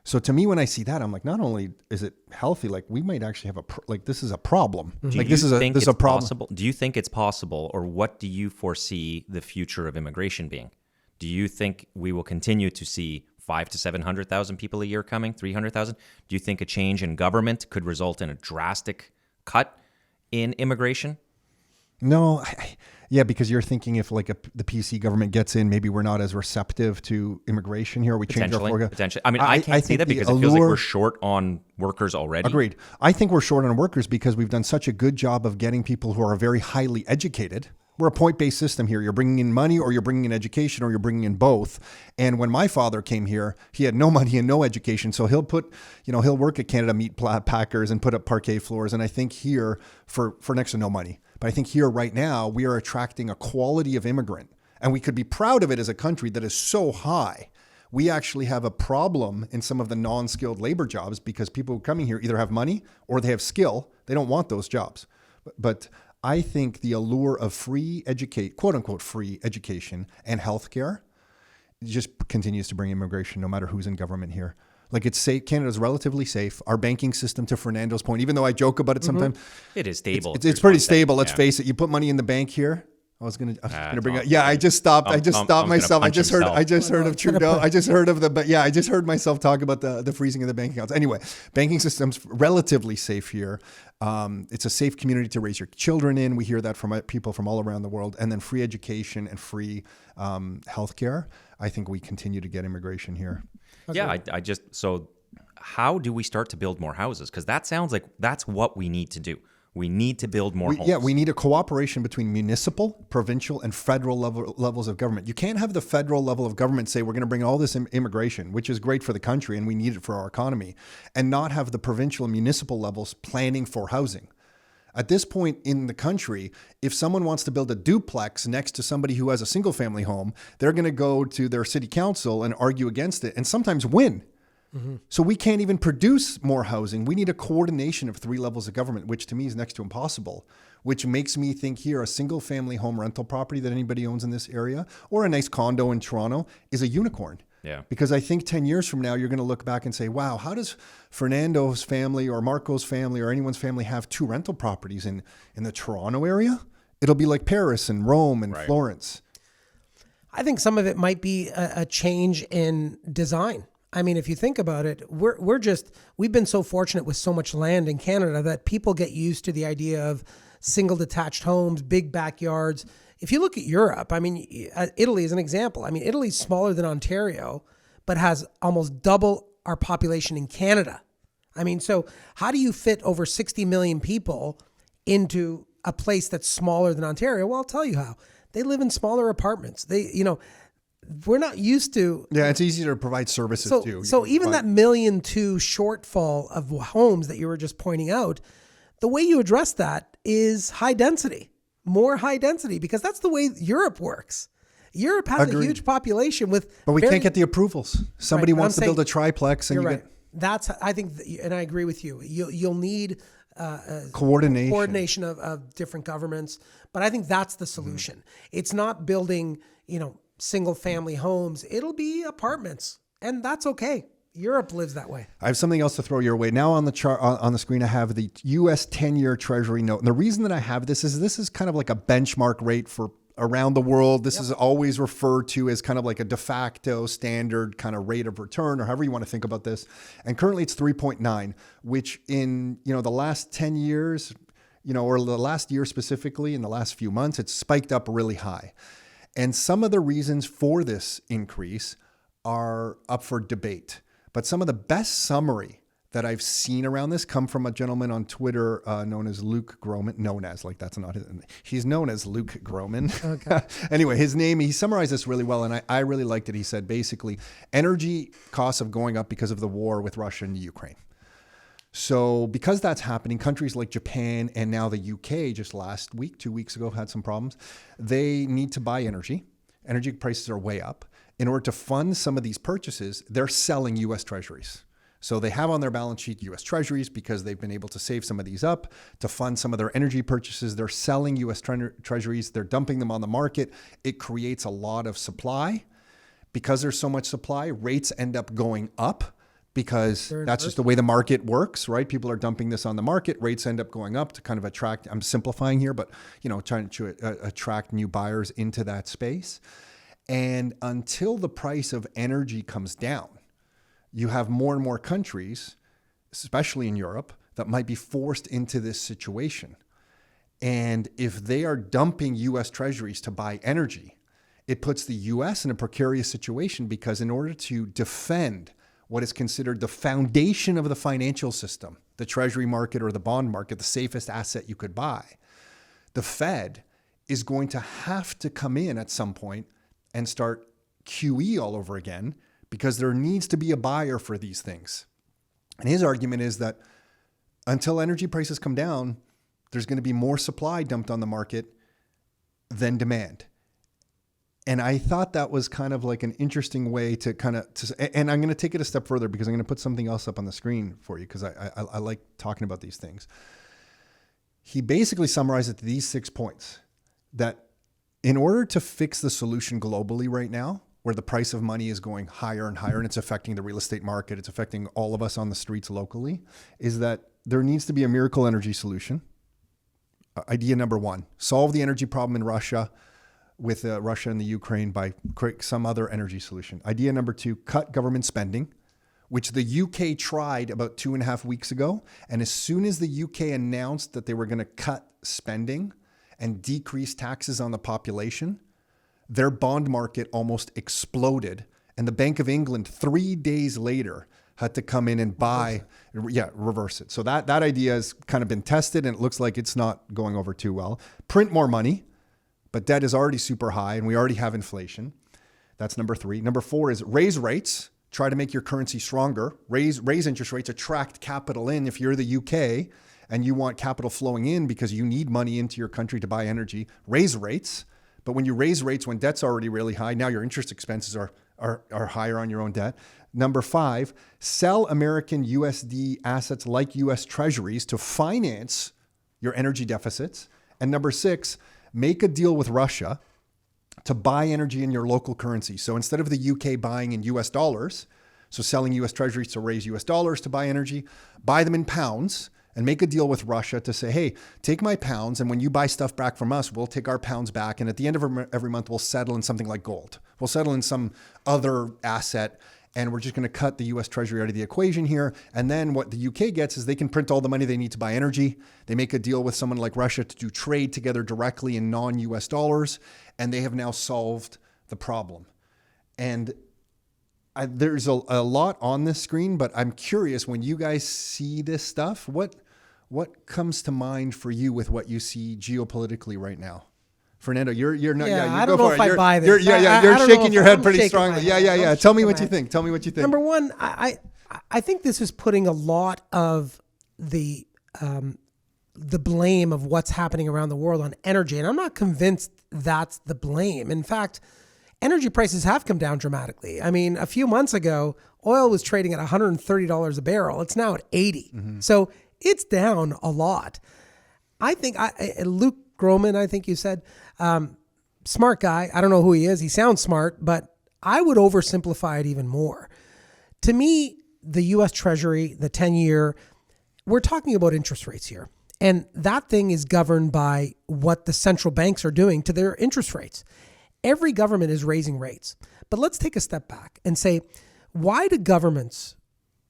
So to me, when I see that, I'm like, not only is it healthy, like we might actually have this is a problem. Like this is a problem. Possible? Do you think it's possible, or what do you foresee the future of immigration being? Do you think we will continue to see 500,000 to 700,000 people a year coming, 300,000? Do you think a change in government could result in a drastic cut in immigration? No, yeah, because you're thinking if like the PC government gets in, maybe we're not as receptive to immigration here. We change our forecast. Potentially. I mean, I can't see that because it feels like we're short on workers already. Agreed. I think we're short on workers because we've done such a good job of getting people who are very highly educated. We're a point-based system here. You're bringing in money, or you're bringing in education, or you're bringing in both. And when my father came here, he had no money and no education. So he'll work at Canada Meat Packers and put up parquet floors. And I think here for next to no money. But I think here right now, we are attracting a quality of immigrant, and we could be proud of it as a country that is so high. We actually have a problem in some of the non-skilled labor jobs because people coming here either have money or they have skill. They don't want those jobs. But I think the allure of quote unquote free education and healthcare just continues to bring immigration no matter who's in government here. Like it's safe. Canada's relatively safe. Our banking system, to Fernando's point, even though I joke about it sometimes, it is stable. It's pretty stable. Let's face it. You put money in the bank here. I was gonna bring up. Yeah, I just stopped. I just stopped myself. I just heard of Trudeau. I just heard myself talk about the freezing of the bank accounts. Anyway, banking system's relatively safe here. It's a safe community to raise your children in. We hear that from people from all around the world. And then free education and free healthcare. I think we continue to get immigration here. Yeah, so how do we start to build more houses? Because that sounds like that's what we need to do. We need to build more homes. Yeah, we need a cooperation between municipal, provincial, and federal levels of government. You can't have the federal level of government say we're going to bring all this immigration, which is great for the country and we need it for our economy, and not have the provincial and municipal levels planning for housing. At this point in the country, if someone wants to build a duplex next to somebody who has a single family home, they're going to go to their city council and argue against it and sometimes win. Mm-hmm. So we can't even produce more housing. We need a coordination of 3 levels of government, which to me is next to impossible, which makes me think here a single family home rental property that anybody owns in this area or a nice condo in Toronto is a unicorn. Yeah. Because I think 10 years from now, you're going to look back and say, wow, how does Fernando's family or Marko's family or anyone's family have 2 rental properties in the Toronto area? It'll be like Paris and Rome and Florence. I think some of it might be a change in design. I mean, if you think about it, we've been so fortunate with so much land in Canada that people get used to the idea of single detached homes, big backyards. If you look at Europe, I mean, Italy is an example. I mean, Italy's smaller than Ontario, but has almost double our population in Canada. I mean, so how do you fit over 60 million people into a place that's smaller than Ontario? Well, I'll tell you how. They live in smaller apartments. We're not used to. Yeah, it's easier to provide services too. So even that 1.2 million shortfall of homes that you were just pointing out, the way you address that is high density. More high density, because that's the way Europe works. Europe has a huge population but we can't get the approvals. Somebody wants to build a triplex, and I think, and I agree with you. You'll need coordination of different governments, but I think that's the solution. Mm-hmm. It's not building, single family homes. It'll be apartments, and that's okay. Europe lives that way. I have something else to throw your way. Now on the chart on the screen, I have the U.S. 10-year Treasury Note. And the reason that I have this is kind of like a benchmark rate for around the world. This is always referred to as kind of like a de facto standard kind of rate of return, or however you want to think about this. And currently it's 3.9, which in the last 10 years, or the last year specifically, in the last few months, it's spiked up really high. And some of the reasons for this increase are up for debate. But some of the best summary that I've seen around this come from a gentleman on Twitter known as Luke Groman. He's known as Luke Groman. Okay. Anyway, his name, he summarized this really well, and I really liked it. He said, basically, energy costs of going up because of the war with Russia and Ukraine. So because that's happening, countries like Japan and now the UK just last week, 2 weeks ago, had some problems. They need to buy energy. Energy prices are way up. In order to fund some of these purchases, they're selling U.S. treasuries. So they have on their balance sheet U.S. treasuries because they've been able to save some of these up to fund some of their energy purchases. They're selling U.S. treasuries. They're dumping them on the market. It creates a lot of supply. Because there's so much supply, rates end up going up because that's just the way the market works, right? People are dumping this on the market. Rates end up going up to kind of attract, I'm simplifying here, but trying to attract new buyers into that space. And until the price of energy comes down, you have more and more countries, especially in Europe, that might be forced into this situation. And if they are dumping U.S. treasuries to buy energy, it puts the U.S. in a precarious situation because in order to defend what is considered the foundation of the financial system, the treasury market or the bond market, the safest asset you could buy, the Fed is going to have to come in at some point and start QE all over again because there needs to be a buyer for these things. And his argument is that until energy prices come down, there's going to be more supply dumped on the market than demand. And I thought that was kind of like an interesting way to and I'm going to take it a step further because I'm going to put something else up on the screen for you because I like talking about these things. He basically summarized it to these 6 points that in order to fix the solution globally right now, where the price of money is going higher and higher and it's affecting the real estate market, it's affecting all of us on the streets locally, is that there needs to be a miracle energy solution. Idea number one, solve the energy problem in Russia with Russia and the Ukraine by create some other energy solution. Idea number two, cut government spending, which the UK tried about 2.5 weeks ago. And as soon as the UK announced that they were going to cut spending and decrease taxes on the population, their bond market almost exploded. And the Bank of England 3 days later had to come in and reverse it. So that idea has kind of been tested and it looks like it's not going over too well. Print more money, but debt is already super high and we already have inflation. That's number three. Number four is raise rates. Try to make your currency stronger. Raise interest rates, attract capital in. If you're the UK and you want capital flowing in because you need money into your country to buy energy, raise rates. But when you raise rates when debt's already really high, now your interest expenses are higher on your own debt. Number five, sell American USD assets like US treasuries to finance your energy deficits. And number six, make a deal with Russia to buy energy in your local currency. So instead of the UK buying in US dollars, so selling US treasuries to raise US dollars to buy energy, buy them in pounds and make a deal with Russia to say, hey, take my pounds, and when you buy stuff back from us, we'll take our pounds back. And at the end of every month, we'll settle in something like gold. We'll settle in some other asset, and we're just going to cut the US Treasury out of the equation here. And then what the UK gets is they can print all the money they need to buy energy. They make a deal with someone like Russia to do trade together directly in non-US dollars, and they have now solved the problem. And there's a lot on this screen, but I'm curious, when you guys see this stuff, what comes to mind for you with what you see geopolitically right now? Fernando, you're not. Yeah, I don't know if I buy this. You're shaking your head pretty strongly. Yeah. Tell me what you think. Number one, I think this is putting a lot of the blame of what's happening around the world on energy, and I'm not convinced that's the blame. In fact, energy prices have come down dramatically. I mean, a few months ago, oil was trading at $130 a barrel. It's now at $80. Mm-hmm. So it's down a lot. I think Luke Groman, I think you said, smart guy. I don't know who he is. He sounds smart, but I would oversimplify it even more. To me, the U.S. Treasury, the 10-year, we're talking about interest rates here. And that thing is governed by what the central banks are doing to their interest rates. Every government is raising rates. But let's take a step back and say, why do governments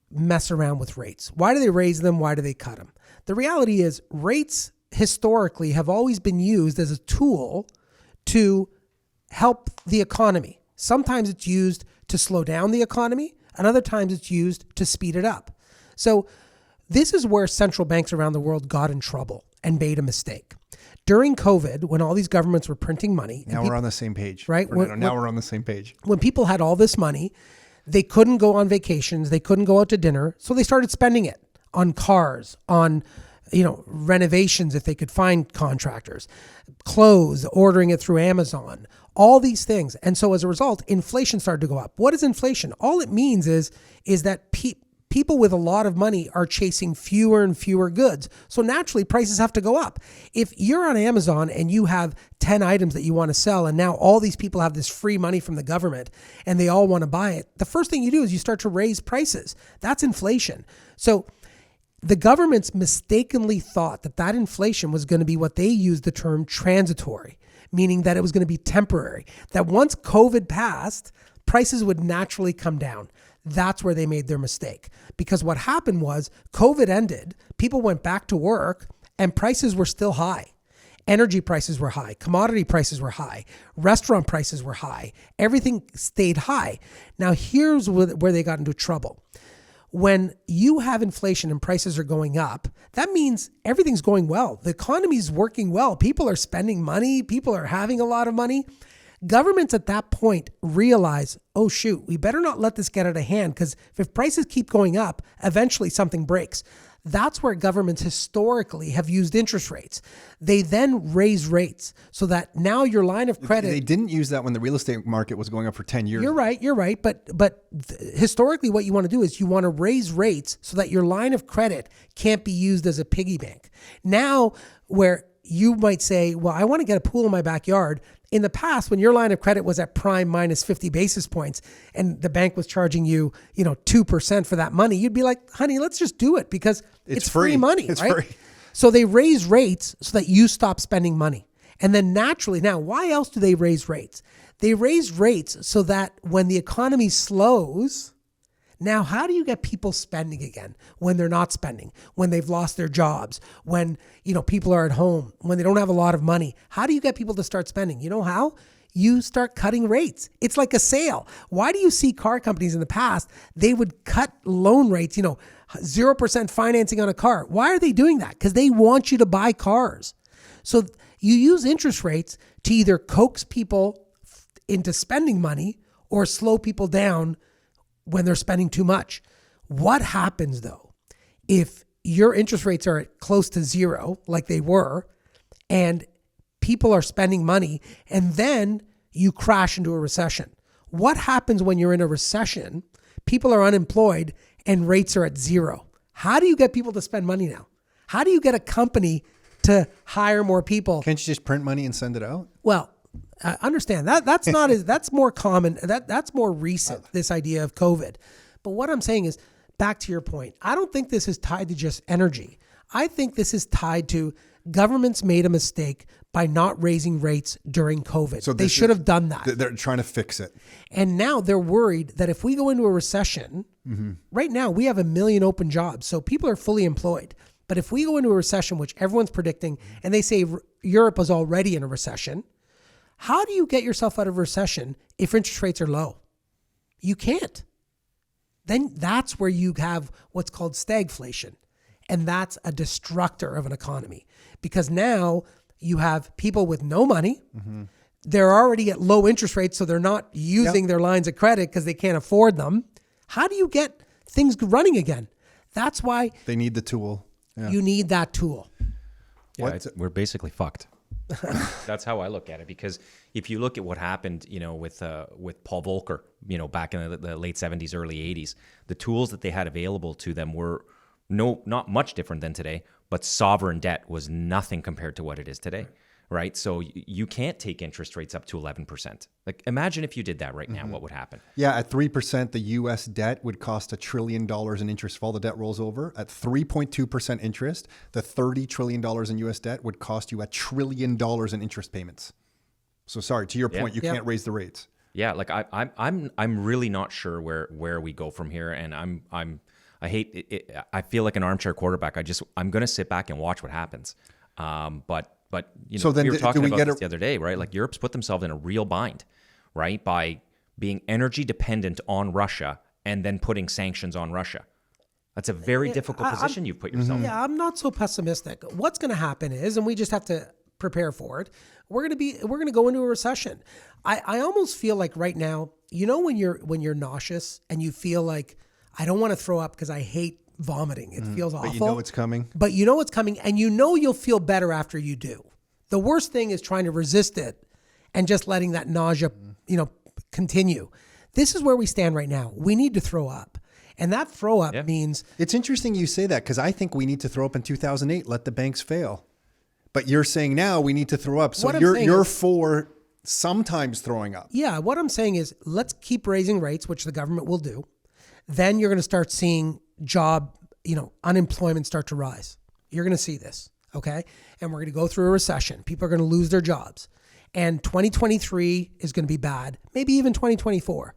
mess around with rates? Why do they raise them? Why do they cut them? The reality is rates historically have always been used as a tool to help the economy. Sometimes it's used to slow down the economy, and other times it's used to speed it up. So this is where central banks around the world got in trouble and made a mistake. During COVID, when all these governments were printing money. Now we're on the same page. Right? Now we're on the same page. When people had all this money, they couldn't go on vacations, they couldn't go out to dinner, so they started spending it on cars, on renovations if they could find contractors, clothes, ordering it through Amazon, all these things. And so as a result, inflation started to go up. What is inflation? All it means is that people with a lot of money are chasing fewer and fewer goods. So naturally, prices have to go up. If you're on Amazon and you have 10 items that you want to sell, and now all these people have this free money from the government and they all want to buy it, the first thing you do is you start to raise prices. That's inflation. So the governments mistakenly thought that inflation was going to be what they used the term transitory, meaning that it was going to be temporary, that once COVID passed, prices would naturally come down. That's where they made their mistake. Because what happened was COVID ended, people went back to work, and prices were still high. Energy prices were high, commodity prices were high, restaurant prices were high, everything stayed high. Now here's where they got into trouble. When you have inflation and prices are going up, that means everything's going well. The economy's working well. People are spending money. People are having a lot of money. Governments at that point realize, oh shoot, we better not let this get out of hand, because if prices keep going up, eventually something breaks. That's where governments historically have used interest rates. They then raise rates so that now your line of credit. They didn't use that when the real estate market was going up for 10 years. You're right. But historically, what you want to do is you want to raise rates so that your line of credit can't be used as a piggy bank. Now, where you might say, well, I want to get a pool in my backyard. In the past, when your line of credit was at prime minus 50 basis points and the bank was charging you, 2% for that money, you'd be like, honey, let's just do it because it's free money, it's right? Free. So they raise rates so that you stop spending money. And then naturally, now, why else do they raise rates? They raise rates so that when the economy slows, now how do you get people spending again when they're not spending, when they've lost their jobs, when, people are at home, when they don't have a lot of money? How do you get people to start spending? You know how? You start cutting rates. It's like a sale. Why do you see car companies in the past, they would cut loan rates, 0% financing on a car? Why are they doing that? Because they want you to buy cars. So you use interest rates to either coax people into spending money or slow people down when they're spending too much. What happens though, if your interest rates are at close to zero, like they were, and people are spending money, and then you crash into a recession? What happens when you're in a recession? People are unemployed and rates are at zero. How do you get people to spend money now? How do you get a company to hire more people? Can't you just print money and send it out? Well, understand that's not as that's more common. That's more recent, this idea of COVID. But what I'm saying is, back to your point, I don't think this is tied to just energy. I think this is tied to governments made a mistake by not raising rates during COVID. So they should have done that. They're trying to fix it. And now they're worried that if we go into a recession, right now we have 1 million open jobs, so people are fully employed. But if we go into a recession, which everyone's predicting, and they say Europe is already in a recession, how do you get yourself out of a recession if interest rates are low? You can't. Then that's where you have what's called stagflation. And that's a destructor of an economy, because now you have people with no money. They're already at low interest rates, so they're not using their lines of credit because they can't afford them. How do you get things running again? That's why they need the tool. Yeah. You need that tool. Yeah, we're basically fucked. That's how I look at it, because if you look at what happened, with Paul Volcker, back in the late 70s, early 80s, the tools that they had available to them were not much different than today, but sovereign debt was nothing compared to what it is today, right? So you can't take interest rates up to 11%. Like, imagine if you did that right now, what would happen? Yeah, at 3%, the U.S. debt would cost $1 trillion in interest if all the debt rolls over. At 3.2% interest, the $30 trillion in U.S. debt would cost you $1 trillion in interest payments. So sorry, to your point, you can't raise the rates. Yeah, like I'm really not sure where we go from here, and I hate it. I feel like an armchair quarterback. I'm going to sit back and watch what happens. But But So then we were do talking we about get this the other day, right? Like Europe's put themselves in a real bind, right? By being energy dependent on Russia and then putting sanctions on Russia. That's a very difficult position you've put yourself in. Yeah, I'm not so pessimistic. What's going to happen is, and we just have to prepare for it. We're going to go into a recession. I almost feel like right now, when you're nauseous and you feel like I don't want to throw up because I hate vomiting. It feels awful. But you know it's coming. But you know it's coming, and you'll feel better after you do. The worst thing is trying to resist it and just letting that nausea, continue. This is where we stand right now. We need to throw up. And that throw up means... It's interesting you say that because I think we need to throw up in 2008, let the banks fail. But you're saying now we need to throw up. So you're for sometimes throwing up. Yeah, what I'm saying is let's keep raising rates, which the government will do. Then you're going to start seeing unemployment start to rise. You're going to see this, okay? And we're going to go through a recession. People are going to lose their jobs. And 2023 is going to be bad, maybe even 2024.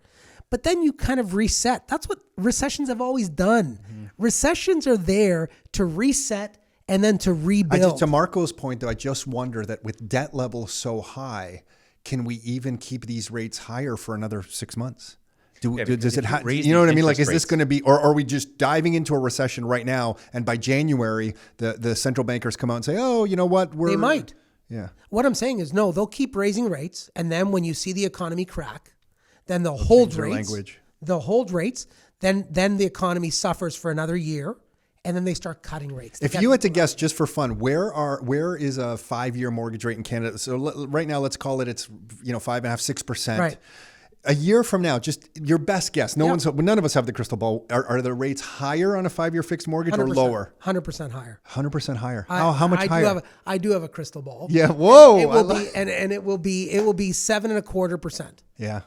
But then you kind of reset. That's what recessions have always done. Mm-hmm. Recessions are there to reset and then to rebuild. To Marko's point, though, I just wonder that with debt levels so high, can we even keep these rates higher for another 6 months? Does it you know what I mean? Like, is this going to be, or are we just diving into a recession right now? And by January, the central bankers come out and say, oh, you know what? They might. Yeah. What I'm saying is, no, they'll keep raising rates. And then when you see the economy crack, then they'll hold rates. They'll hold rates. Then the economy suffers for another year. And then they start cutting rates. If you had to guess, just for fun, where is a 5-year mortgage rate in Canada? So right now, let's call it 5.5%, 6%. Right. A year from now, just your best guess. None of us have the crystal ball. Are the rates higher on a 5-year fixed mortgage 100%, or lower? 100% higher. 100% higher. How much higher? I do have a crystal ball. Yeah. Whoa. It will be 7.25%. Yeah.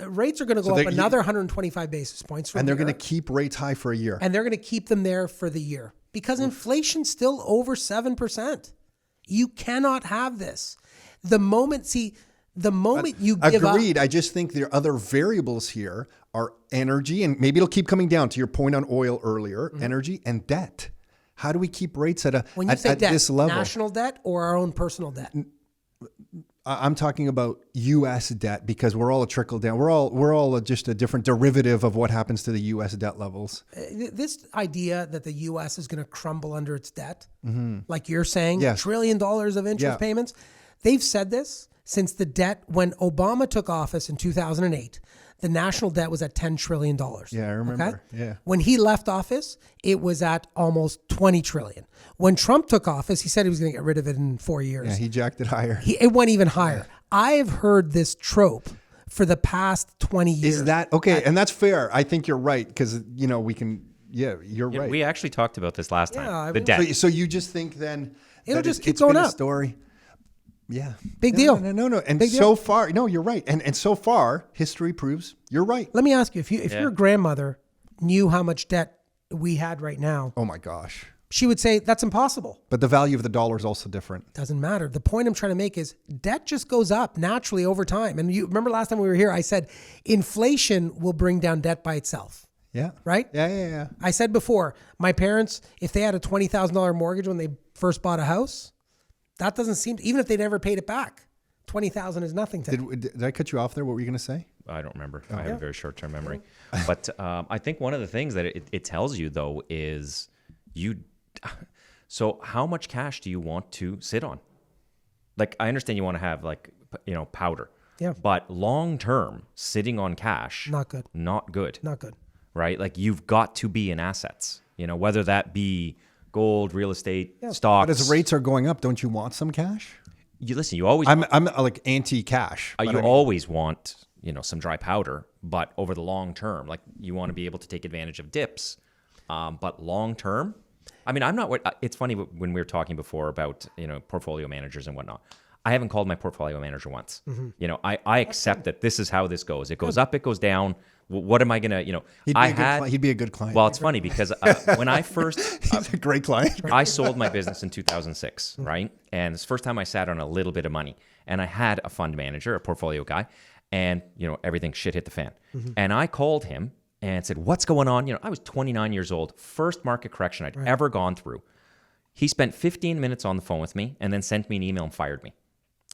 Rates are going to go up another 125 basis points. And they're going to keep rates high for a year. And they're going to keep them there for the year because inflation's still over 7%. You cannot have this. The moment you give up. Agreed. I just think there are other variables here are energy, and maybe it'll keep coming down to your point on oil earlier, energy and debt. How do we keep rates at this level? National debt or our own personal debt? I'm talking about U.S. debt because we're all a trickle down. We're all just a different derivative of what happens to the U.S. debt levels. This idea that the U.S. is going to crumble under its debt, like you're saying, yes. $1 trillion of interest payments. They've said this since the debt, when Obama took office in 2008, the national debt was at $10 trillion. Yeah, I remember. Okay? Yeah. When he left office, it was at almost $20 trillion. When Trump took office, he said he was going to get rid of it in 4 years. Yeah, he jacked it higher. It went even higher. Yeah. I've heard this trope for the past 20 years. Is that okay? And that's fair. I think you're right because we can. Yeah, you're right. We actually talked about this last time. Yeah, the debt. So you just think then it'll just keep going up. A story. Yeah. Big deal. No. And so far, no, you're right. And so far, history proves you're right. Let me ask you, if your grandmother knew how much debt we had right now. Oh my gosh. She would say that's impossible. But the value of the dollar is also different. Doesn't matter. The point I'm trying to make is debt just goes up naturally over time. And you remember last time we were here, I said inflation will bring down debt by itself. Yeah. Right? Yeah. I said before, my parents, if they had a $20,000 mortgage when they first bought a house, that doesn't seem to, even if they never paid it back, $20,000 is nothing to them. Did I cut you off there? What were you going to say? I don't remember. I have a very short-term memory. But I think one of the things that it tells you, though, is so how much cash do you want to sit on? Like, I understand you want to have, powder. Yeah. But long-term, sitting on cash. Not good. Not good. Not good. Right? Like, you've got to be in assets, whether that be gold, real estate, stocks. But as rates are going up, don't you want some cash? You always. I'm like anti-cash. Always want some dry powder, but over the long term, like you want to be able to take advantage of dips. But long term, I'm not. It's funny when we were talking before about portfolio managers and whatnot. I haven't called my portfolio manager once. Mm-hmm. I accept that this is how this goes. It goes up, it goes down. What am I gonna? He'd be a good client. Well, it's funny because when I first, he's a great client. I sold my business in 2006, right? And it's the first time I sat on a little bit of money, and I had a fund manager, a portfolio guy, and everything shit hit the fan. Mm-hmm. And I called him and said, "What's going on?" I was 29 years old, first market correction I'd ever gone through. He spent 15 minutes on the phone with me and then sent me an email and fired me.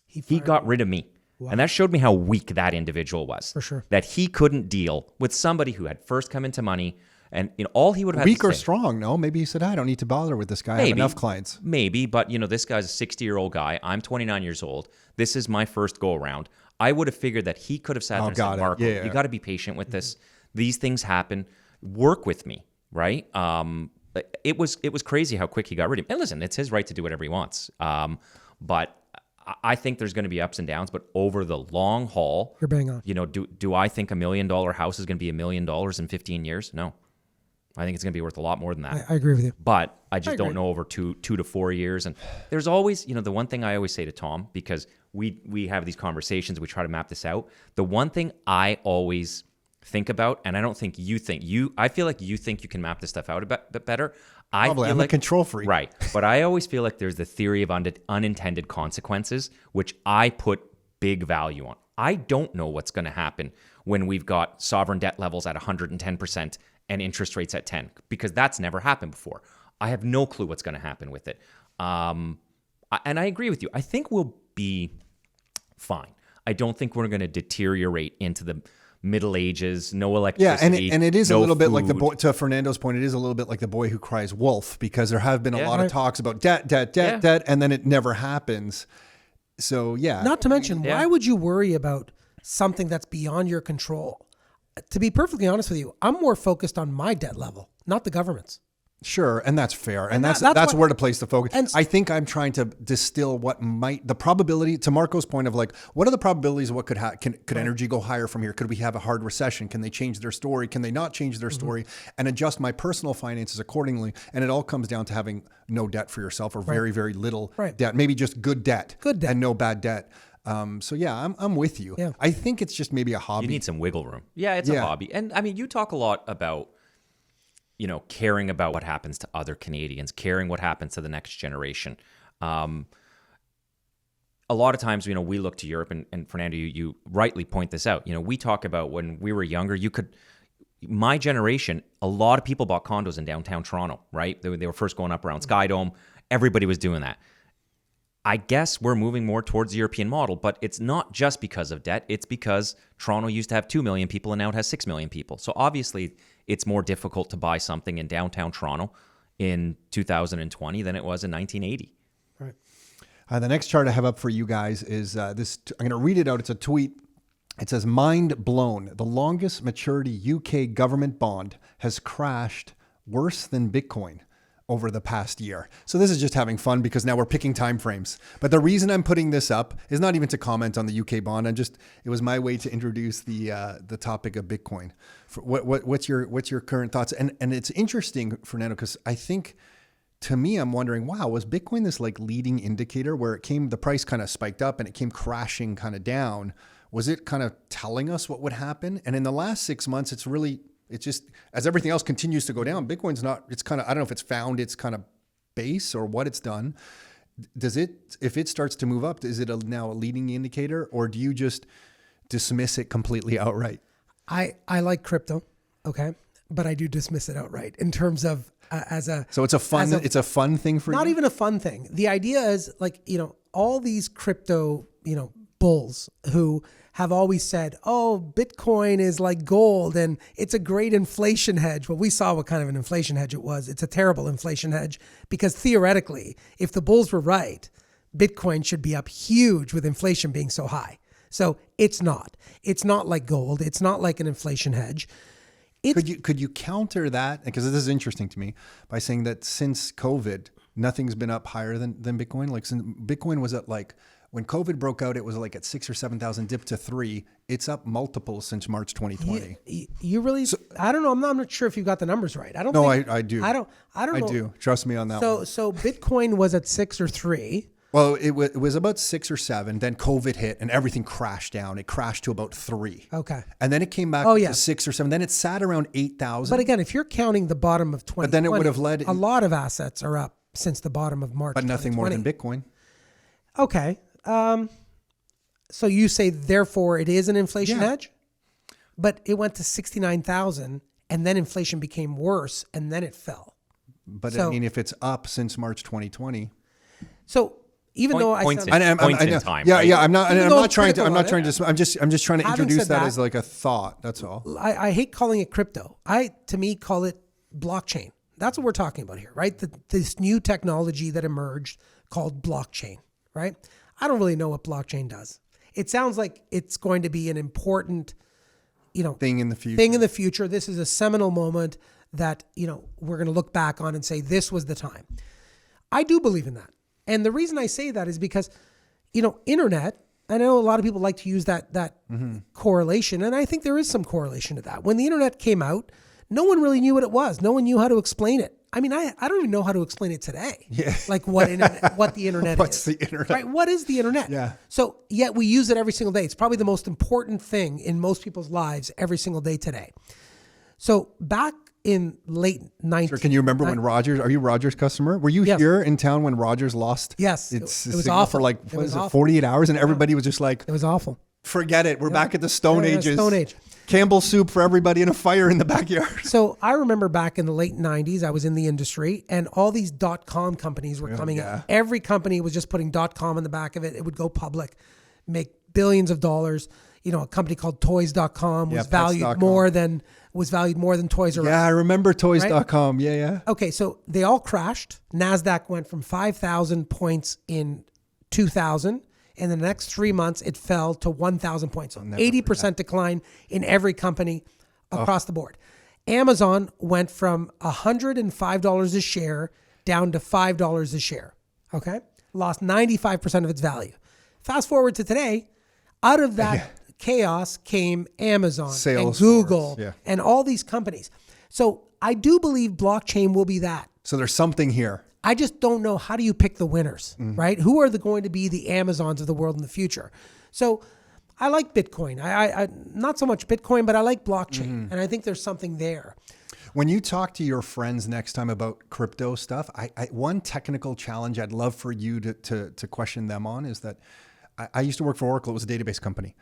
He got rid of me. Wow. And that showed me how weak that individual was. For sure. That he couldn't deal with somebody who had first come into money, and all he would have had weak to or say, strong. No, maybe he said, I don't need to bother with this guy. I have enough clients. Maybe, but this guy's a 60-year-old guy. I'm 29 years old. This is my first go around. I would have figured that he could have sat there and said, Marko, you got to be patient with this. These things happen. Work with me, right? It was crazy how quick he got rid of him. And listen, it's his right to do whatever he wants. But I think there's going to be ups and downs. But over the long haul, you're bang on. Do I think $1 million house is going to be $1 million in 15 years? No. I think it's going to be worth a lot more than that. I agree with you. But I just don't know over two to 4 years. And there's always, the one thing I always say to Tom, because we have these conversations, we try to map this out. The one thing I always think about, and I don't think I feel like you think you can map this stuff out a bit better. Probably. I'm a control freak. Right. But I always feel like there's the theory of unintended consequences, which I put big value on. I don't know what's going to happen when we've got sovereign debt levels at 110% and interest rates at 10, because that's never happened before. I have no clue what's going to happen with it. And I agree with you. I think we'll be fine. I don't think we're going to deteriorate into the Middle Ages, no electricity. Yeah, and it is a little bit like food. the boy, to Fernando's point, it is a little bit like the boy who cries wolf, because there have been a lot of talks about debt, and then it never happens. So, yeah. Not to mention, why would you worry about something that's beyond your control? To be perfectly honest with you, I'm more focused on my debt level, not the government's. Sure, and that's fair. And that's where to place the focus. And I think I'm trying to distill the probability, to Marko's point of like, what are the probabilities of what could happen? Could energy go higher from here? Could we have a hard recession? Can they change their story? Can they not change their story? And adjust my personal finances accordingly. And it all comes down to having no debt for yourself, or very, very little debt. Maybe just good debt. And no bad debt. So yeah, I'm with you. Yeah. I think it's just maybe a hobby. You need some wiggle room. Yeah, it's a hobby. And I mean, you talk a lot about, caring about what happens to other Canadians, caring what happens to the next generation. A lot of times, we look to Europe, and Fernando, you rightly point this out. We talk about when we were younger, my generation, a lot of people bought condos in downtown Toronto, right? They were first going up around Skydome. Everybody was doing that. I guess we're moving more towards the European model, but it's not just because of debt. It's because Toronto used to have 2 million people and now it has 6 million people. So obviously it's more difficult to buy something in downtown Toronto in 2020 than it was in 1980. Right. The next chart I have up for you guys is this. I'm going to read it out. It's a tweet. It says, "Mind blown. The longest maturity UK government bond has crashed worse than Bitcoin over the past year." So this is just having fun because now we're picking time frames. But the reason I'm putting this up is not even to comment on the UK bond. It was my way to introduce the topic of Bitcoin. What's your current thoughts? And it's interesting, Fernando, because I think, to me, I'm wondering, wow, was Bitcoin this like leading indicator where the price kind of spiked up and it came crashing kind of down? Was it kind of telling us what would happen? And in the last 6 months, it's just, as everything else continues to go down, Bitcoin's it's kind of, I don't know if it's found its kind of base or what it's done. If it starts to move up, is it now a leading indicator, or do you just dismiss it completely outright? I like crypto, okay, but I do dismiss it outright in terms of So it's a fun thing for you? Not even a fun thing. The idea is like, all these crypto, bulls who have always said, oh, Bitcoin is like gold and it's a great inflation hedge. Well, we saw what kind of an inflation hedge it was. It's a terrible inflation hedge because theoretically, if the bulls were right, Bitcoin should be up huge with inflation being so high. So it's not. It's not like gold. It's not like an inflation hedge. Could you counter that? Because this is interesting to me, by saying that since COVID, nothing's been up higher than Bitcoin. Like, since Bitcoin was at like, when COVID broke out, it was like at 6,000 or 7,000, dipped to 3. It's up multiples since March 2020. You really? So, I don't know. I'm not sure if you got the numbers right. I don't. No, think, I do. I don't know. I do. Trust me on that one. So Bitcoin was at 6 or 3. Well, it was about 6 or 7. Then COVID hit and everything crashed down. It crashed to about 3. Okay. And then it came back to 6 or 7. Then it sat around 8,000. But again, if you're counting the bottom of 2020, but then it would have led. A lot of assets are up since the bottom of March. But nothing more than Bitcoin. Okay. So you say, therefore, it is an inflation hedge? But it went to 69,000 and then inflation became worse and then it fell. But So- I mean, if it's up since March 2020, So even though I Points sound, Points in know. time, Yeah, right? yeah. I'm not though I'm trying to. critical I'm not of trying it, to. I'm just trying to Having introduce said that that- as like a thought. That's all. I hate calling it crypto. To me, call it blockchain. That's what we're talking about here, right? This new technology that emerged called blockchain, right? I don't really know what blockchain does. It sounds like it's going to be an important, Thing in the future. This is a seminal moment that, we're going to look back on and say, this was the time. I do believe in that. And the reason I say that is because, internet, I know a lot of people like to use that correlation. And I think there is some correlation to that. When the internet came out, no one really knew what it was. No one knew how to explain it. I mean, I don't even know how to explain it today. Yeah. Like what the internet What's is. the internet? Right? What is the internet? Yeah. So yet we use it every single day. It's probably the most important thing in most people's lives every single day today. So back in late 90s. Can you remember when Rogers? Are you Rogers customer? Were you Yes. here in town when Rogers lost? Yes. It's It was signal awful. for like It was awful. 48 hours, and everybody was just like, It was awful. "Forget it. We're back at the Stone Yeah, Ages. Stone Age. Campbell soup for everybody and a fire in the backyard." So I remember back in the late 90s, I was in the industry and all these .com companies were coming yeah. out. Every company was just putting .com on the back of it. It would go public, make billions of dollars. A company called Toys.com was Yeah, valued Pets.com. more than Toys R Us. Yeah, I remember Toys.com. Yeah, yeah. Okay, so they all crashed. NASDAQ went from 5,000 points in 2000. And in the next 3 months, it fell to 1,000 points. So 80% decline in every company across the board. Amazon went from $105 a share down to $5 a share. Okay? Lost 95% of its value. Fast forward to today, out of that chaos came Amazon and Salesforce, Google yeah. and all these companies. So I do believe blockchain will be that. So there's something here. I just don't know, how do you pick the winners, right? Who are going to be the Amazons of the world in the future? So I like Bitcoin. I not so much Bitcoin, but I like blockchain. And I think there's something there. When you talk to your friends next time about crypto stuff, one technical challenge I'd love for you to question them on is that I used to work for Oracle. It was a database company.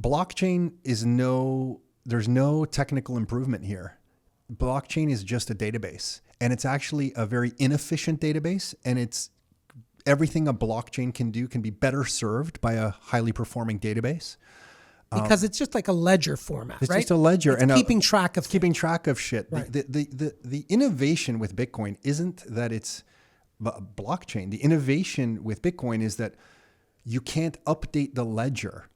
Blockchain there's no technical improvement here. Blockchain is just a database, and it's actually a very inefficient database, and everything a blockchain can do can be better served by a highly performing database. Because it's just like a ledger format, It's right? just a ledger It's and keeping track of shit. Right. The innovation with Bitcoin isn't that it's a blockchain. The innovation with Bitcoin is that you can't update the ledger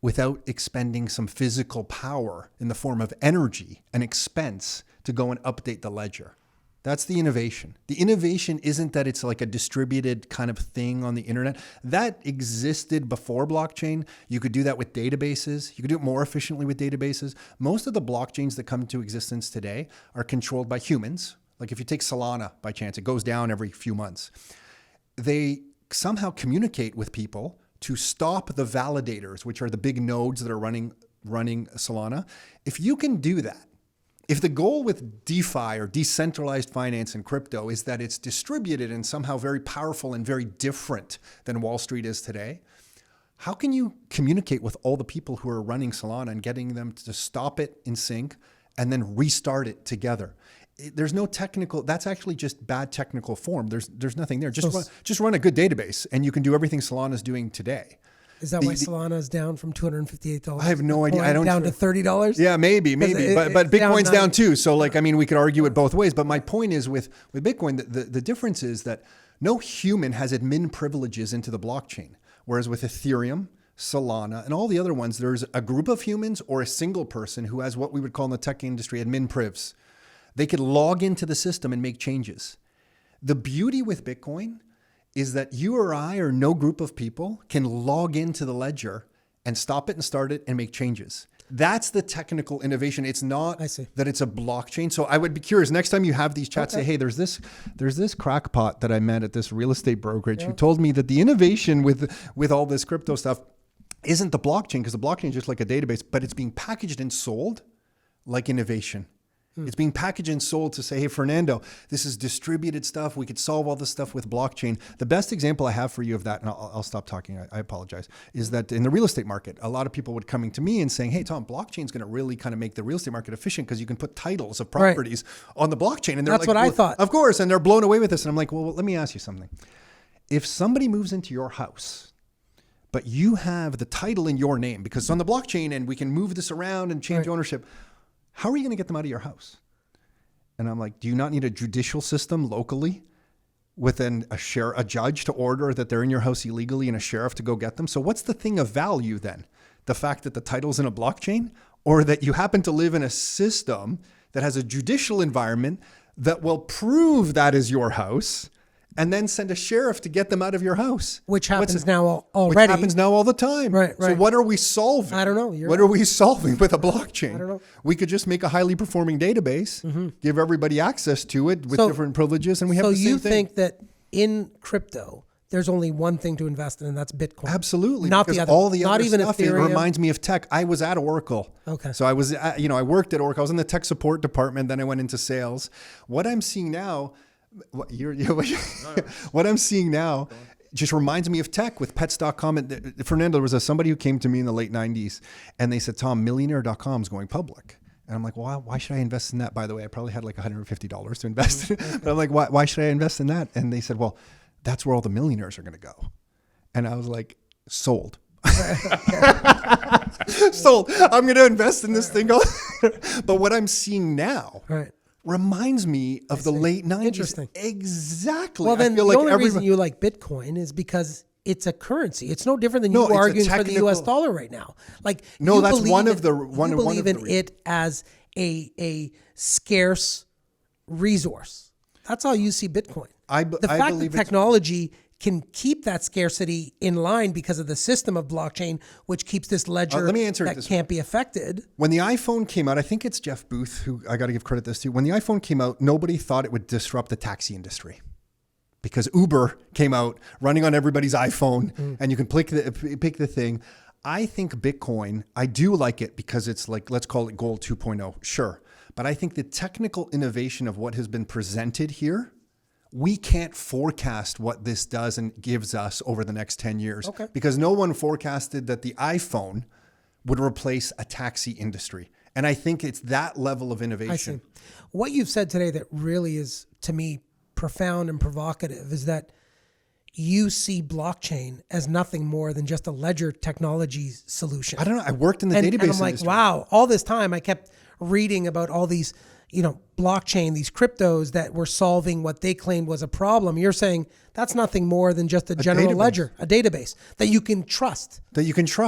without expending some physical power in the form of energy and expense to go and update the ledger. That's the innovation. The innovation isn't that it's like a distributed kind of thing on the internet. That existed before blockchain. You could do that with databases. You could do it more efficiently with databases. Most of the blockchains that come into existence today are controlled by humans. Like if you take Solana by chance, it goes down every few months. They somehow communicate with people to stop the validators, which are the big nodes that are running Solana. If you can do that, if the goal with DeFi or decentralized finance and crypto is that it's distributed and somehow very powerful and very different than Wall Street is today, how can you communicate with all the people who are running Solana and getting them to stop it in sync and then restart it together? There's no technical, that's actually just bad technical form. There's nothing there. Just run a good database and you can do everything Solana's doing today. Is that why Solana is down from $258? I have no idea. I don't down to $30. Yeah, maybe. But Bitcoin's down too. So we could argue it both ways. But my point is with Bitcoin, the difference is that no human has admin privileges into the blockchain. Whereas with Ethereum, Solana, and all the other ones, there's a group of humans or a single person who has what we would call in the tech industry admin privs. They could log into the system and make changes. The beauty with Bitcoin is that you or I or no group of people can log into the ledger and stop it and start it and make changes. That's the technical innovation. It's not that it's a blockchain. So I would be curious, next time you have these chats, say, hey, there's this crackpot that I met at this real estate brokerage who told me that the innovation with all this crypto stuff isn't the blockchain, because the blockchain is just like a database, but it's being packaged and sold like innovation. It's being packaged and sold to say, hey, Fernando, this is distributed stuff. We could solve all this stuff with blockchain. The best example I have for you of that, and I'll stop talking, I apologize, is that in the real estate market, a lot of people would coming to me and saying, hey, Tom, blockchain is going to really kind of make the real estate market efficient because you can put titles of properties on the blockchain. And they're That's what I thought. Of course. And they're blown away with this. And I'm like, well, let me ask you something. If somebody moves into your house, but you have the title in your name because it's on the blockchain and we can move this around and change ownership, how are you going to get them out of your house? And I'm like, do you not need a judicial system locally within a judge to order that they're in your house illegally and a sheriff to go get them? So what's the thing of value then? The fact that the title's in a blockchain, or that you happen to live in a system that has a judicial environment that will prove that is your house and then send a sheriff to get them out of your house? Which happens now already. Which happens now all the time. Right. So what are we solving? I don't know. What are we solving with a blockchain? I don't know. We could just make a highly performing database, give everybody access to it with different privileges, and we have the same thing. So you think that in crypto, there's only one thing to invest in, and that's Bitcoin? Absolutely. Not because the other. all the Not other even stuff, Ethereum. it reminds me of tech. I was at Oracle. Okay. So I was, I worked at Oracle. I was in the tech support department. Then I went into sales. What I'm seeing now, what I'm seeing now just reminds me of tech with pets.com. And Fernando, there was somebody who came to me in the late 90s and they said, Tom, millionaire.com is going public. And I'm like, well, why should I invest in that? By the way, I probably had like $150 to invest in it. But I'm like, why should I invest in that? And they said, well, that's where all the millionaires are going to go. And I was like, sold. Sold. I'm going to invest in this thing. But what I'm seeing now reminds me of the late 90s. Interesting. Exactly. Well, then the only reason you like Bitcoin is because it's a currency. It's no different than you arguing for the U.S. dollar right now. Like, no, that's one of the you believe in it as a scarce resource. That's how you see Bitcoin. The fact that technology can keep that scarcity in line because of the system of blockchain, which keeps this ledger that can't be affected. When the iPhone came out, I think it's Jeff Booth, who I got to give credit this to. When the iPhone came out, nobody thought it would disrupt the taxi industry because Uber came out running on everybody's iPhone and you can pick the thing. I think Bitcoin, I do like it because it's like, let's call it gold 2.0. Sure. But I think the technical innovation of what has been presented here, we can't forecast what this does and gives us over the next 10 years because no one forecasted that the iPhone would replace a taxi industry. And I think it's that level of innovation. I see. What you've said today that really is, to me, profound and provocative is that you see blockchain as nothing more than just a ledger technology solution. I don't know. I worked in the database and I'm like, industry. wow, all this time I kept reading about all these blockchain, these cryptos that were solving what they claimed was a problem. You're saying that's nothing more than just a general ledger, a database that you can trust.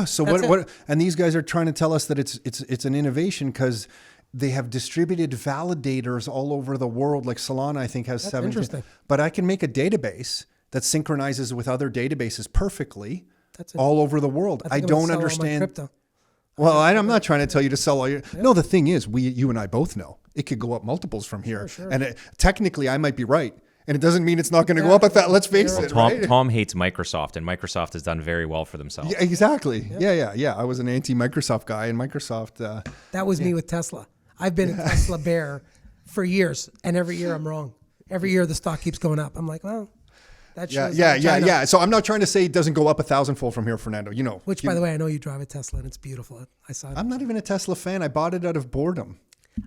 So what? And these guys are trying to tell us that it's an innovation because they have distributed validators all over the world. Like Solana, I think has 7. Interesting. But I can make a database that synchronizes with other databases perfectly all over the world. I don't understand. Well, I'm not trying to tell you to sell all your. Yeah. No, the thing is, you and I both know it could go up multiples from here. Sure. And technically, I might be right, and it doesn't mean it's not going to go up at that. Let's face it. Tom hates Microsoft, and Microsoft has done very well for themselves. Yeah, exactly. Yeah. I was an anti-Microsoft guy, and Microsoft. That was me with Tesla. I've been a Tesla bear for years, and every year I'm wrong. Every year the stock keeps going up. I'm like, well. Yeah. So I'm not trying to say it doesn't go up 1,000-fold from here, Fernando. Which, by the way, I know you drive a Tesla and it's beautiful. I saw it. I'm not even a Tesla fan. I bought it out of boredom.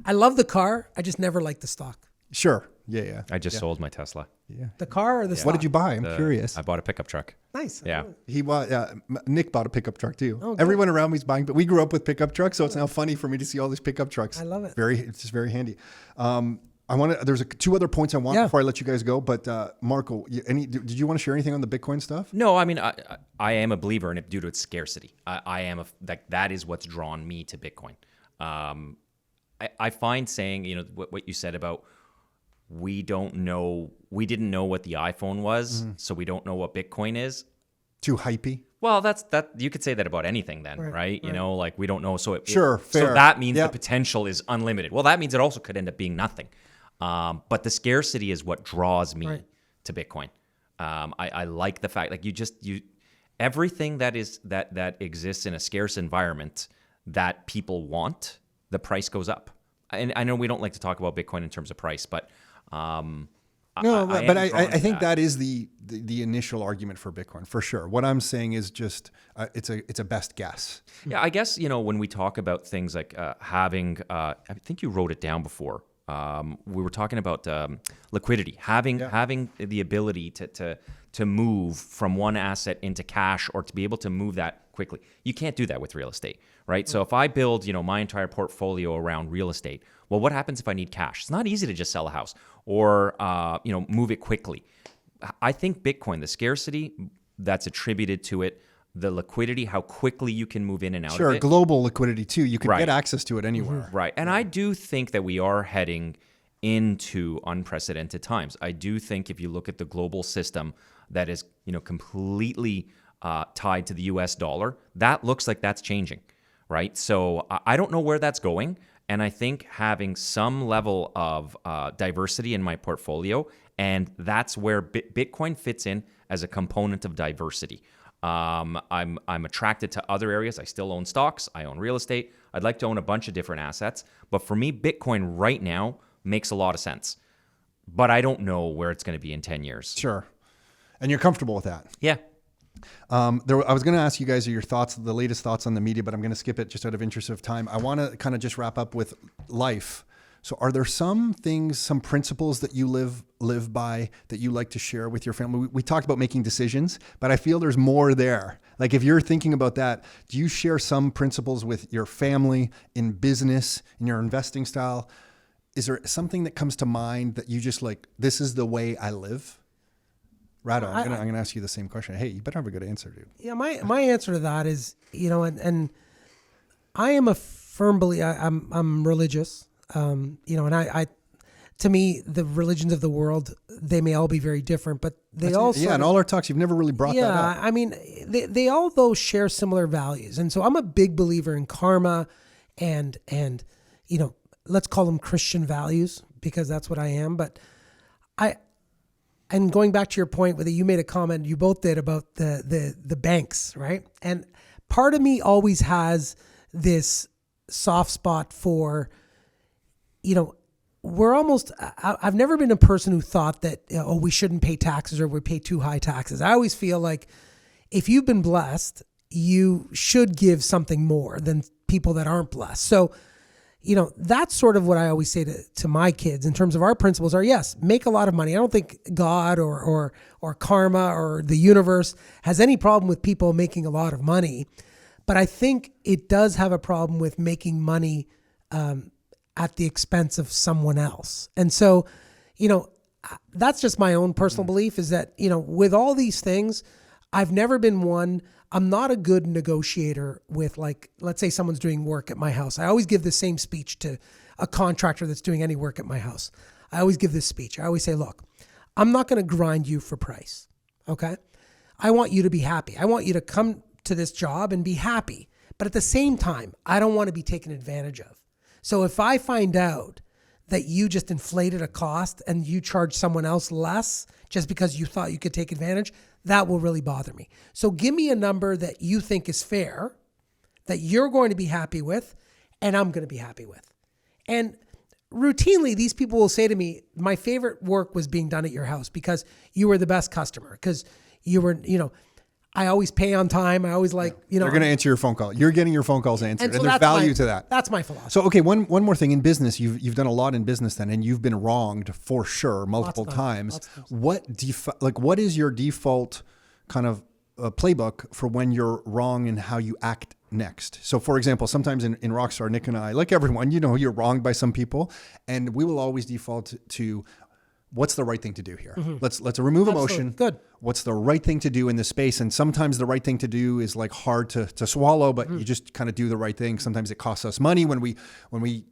I love the car. I just never liked the stock. Sure. Yeah. I just sold my Tesla. Yeah. The car or the stock? What did you buy? I'm curious. I bought a pickup truck. Nice. Yeah. Nick bought a pickup truck too. Oh, everyone around me is buying, but we grew up with pickup trucks, so it's now funny for me to see all these pickup trucks. I love it. It's just very handy. There's 2 other points I want before I let you guys go. But Marko, did you want to share anything on the Bitcoin stuff? No, I mean, I am a believer in it due to its scarcity. That is what's drawn me to Bitcoin. I find saying, what you said about we didn't know what the iPhone was, so we don't know what Bitcoin is. Too hypey. Well, that you could say that about anything then, right? Like we don't know. So fair. So that means the potential is unlimited. Well, that means it also could end up being nothing. But the scarcity is what draws me to Bitcoin. I like the fact, like everything that exists in a scarce environment that people want, the price goes up. and I know we don't like to talk about Bitcoin in terms of price, but No, but I I think that is the initial argument for Bitcoin for sure. What I'm saying is just it's a best guess. Yeah, I guess, when we talk about things like having, I think you wrote it down before. We were talking about liquidity, having the ability to move from one asset into cash or to be able to move that quickly. You can't do that with real estate, right? So if I build, my entire portfolio around real estate, well, what happens if I need cash? It's not easy to just sell a house or, move it quickly. I think Bitcoin, the scarcity that's attributed to it, the liquidity, how quickly you can move in and out of it. Sure, global liquidity too. You can Right. get access to it anywhere. Right. And I do think that we are heading into unprecedented times. I do think if you look at the global system that is, completely tied to the US dollar, that looks like that's changing, right? So I don't know where that's going. And I think having some level of diversity in my portfolio, and that's where Bitcoin fits in as a component of diversity. I'm attracted to other areas. I still own stocks. I own real estate. I'd like to own a bunch of different assets. But for me, Bitcoin right now makes a lot of sense. But I don't know where it's going to be in 10 years. Sure. And you're comfortable with that. Yeah. I was going to ask you guys your thoughts, the latest thoughts on the media, but I'm going to skip it just out of interest of time. I want to kind of just wrap up with life. So are there some things, some principles that you live by that you like to share with your family? We talked about making decisions, but I feel there's more there. Like if you're thinking about that, do you share some principles with your family in business, in your investing style? Is there something that comes to mind that you just like, this is the way I live? Rado, I'm gonna ask you the same question. Hey, you better have a good answer, dude. Yeah, my answer to that is, and I am a firm believer. I'm religious, and I to me, the religions of the world, they may all be very different, but they all in all our talks, you've never really brought that up. I mean, they all though share similar values, and so I'm a big believer in karma, and let's call them Christian values because that's what I am. But And going back to your point, whether you made a comment, you both did about the banks, right? And part of me always has this soft spot for, I've never been a person who thought that, we shouldn't pay taxes or we pay too high taxes. I always feel like if you've been blessed, you should give something more than people that aren't blessed. So, that's sort of what I always say to my kids in terms of our principles are, yes, make a lot of money. I don't think God or karma or the universe has any problem with people making a lot of money. But I think it does have a problem with making money at the expense of someone else. And so, that's just my own personal belief is that, with all these things, I've never been one. I'm not a good negotiator with, like, let's say someone's doing work at my house. I always give the same speech to a contractor that's doing any work at my house. I always give this speech. I always say, look, I'm not going to grind you for price. Okay. I want you to be happy. I want you to come to this job and be happy. But at the same time, I don't want to be taken advantage of. So if I find out that you just inflated a cost and you charge someone else less just because you thought you could take advantage, that will really bother me. So give me a number that you think is fair, that you're going to be happy with, and I'm going to be happy with. And routinely, these people will say to me, my favorite work was being done at your house because you were the best customer, because you were, I always pay on time. I always like, They're going to answer your phone call. You're getting your phone calls answered, and there's value to that. That's my philosophy. So, okay, one more thing in business. You've done a lot in business then, and you've been wronged for sure multiple times. What is your default kind of playbook for when you're wrong and how you act next? So, for example, sometimes in Rockstar, Nick and I, like everyone, you're wronged by some people, and we will always default to what's the right thing to do here? Mm-hmm. Let's remove emotion. Good. What's the right thing to do in this space? And sometimes the right thing to do is like hard to swallow, but you just kind of do the right thing. Sometimes it costs us money when we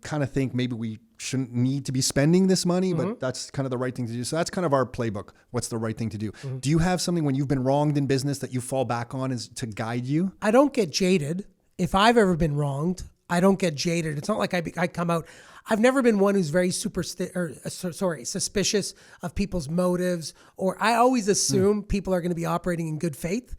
kind of think maybe we shouldn't need to be spending this money, but that's kind of the right thing to do. So that's kind of our playbook. What's the right thing to do? Mm-hmm. Do you have something when you've been wronged in business that you fall back on is to guide you? I don't get jaded. If I've ever been wronged, I don't get jaded. It's not like I come out. I've never been one who's very suspicious of people's motives, or I always assume people are going to be operating in good faith.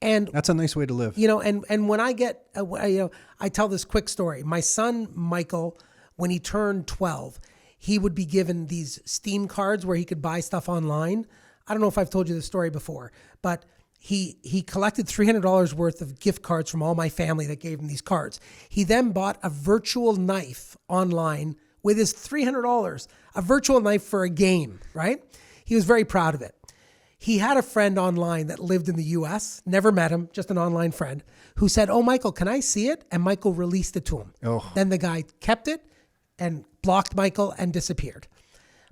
And that's a nice way to live. And when I get, I tell this quick story. My son, Michael, when he turned 12, he would be given these Steam cards where he could buy stuff online. I don't know if I've told you this story before, but he collected $300 worth of gift cards from all my family that gave him these cards. He then bought a virtual knife online with his $300, a virtual knife for a game, right? He was very proud of it. He had a friend online that lived in the US, never met him, just an online friend, who said, "Oh, Michael, can I see it?" And Michael released it to him. Oh. Then the guy kept it and blocked Michael and disappeared.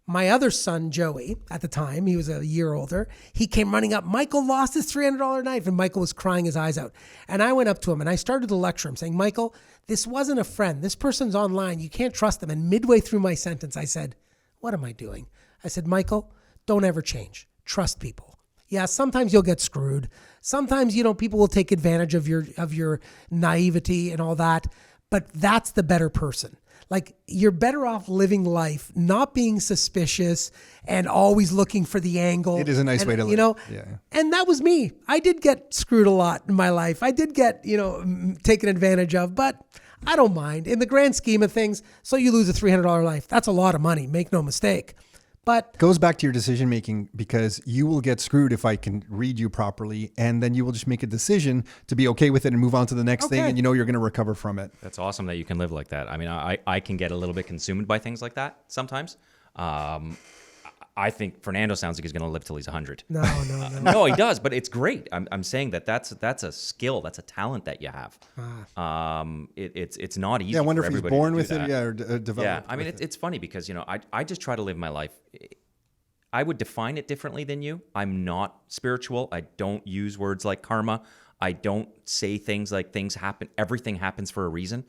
My other son, Joey, at the time, he was a year older, he came running up. Michael lost his $300 knife, and Michael was crying his eyes out. And I went up to him and I started to lecture him, saying, "Michael, this wasn't a friend. This person's online. You can't trust them." And midway through my sentence, I said, "What am I doing?" I said, "Michael, don't ever change. Trust people. Yeah, sometimes you'll get screwed. Sometimes, people will take advantage of your naivety and all that, but that's the better person. Like, you're better off living life, not being suspicious and always looking for the angle." It is a nice way to live. Yeah. And that was me. I did get screwed a lot in my life. I did get, taken advantage of, but I don't mind. In the grand scheme of things, so you lose a $300 life. That's a lot of money. Make no mistake. But goes back to your decision making, because you will get screwed if I can read you properly, and then you will just make a decision to be okay with it and move on to the next thing, and you're going to recover from it. That's awesome that you can live like that. I mean, I can get a little bit consumed by things like that sometimes. I think Fernando sounds like he's going to live till he's 100. No. No, he does, but it's great. I'm saying that's a skill, that's a talent that you have. It's not easy. Yeah, I wonder for if he's everybody born to do with that. it, or developed. Yeah, I mean, it's funny because I just try to live my life. I would define it differently than you. I'm not spiritual. I don't use words like karma. I don't say things like everything happens for a reason.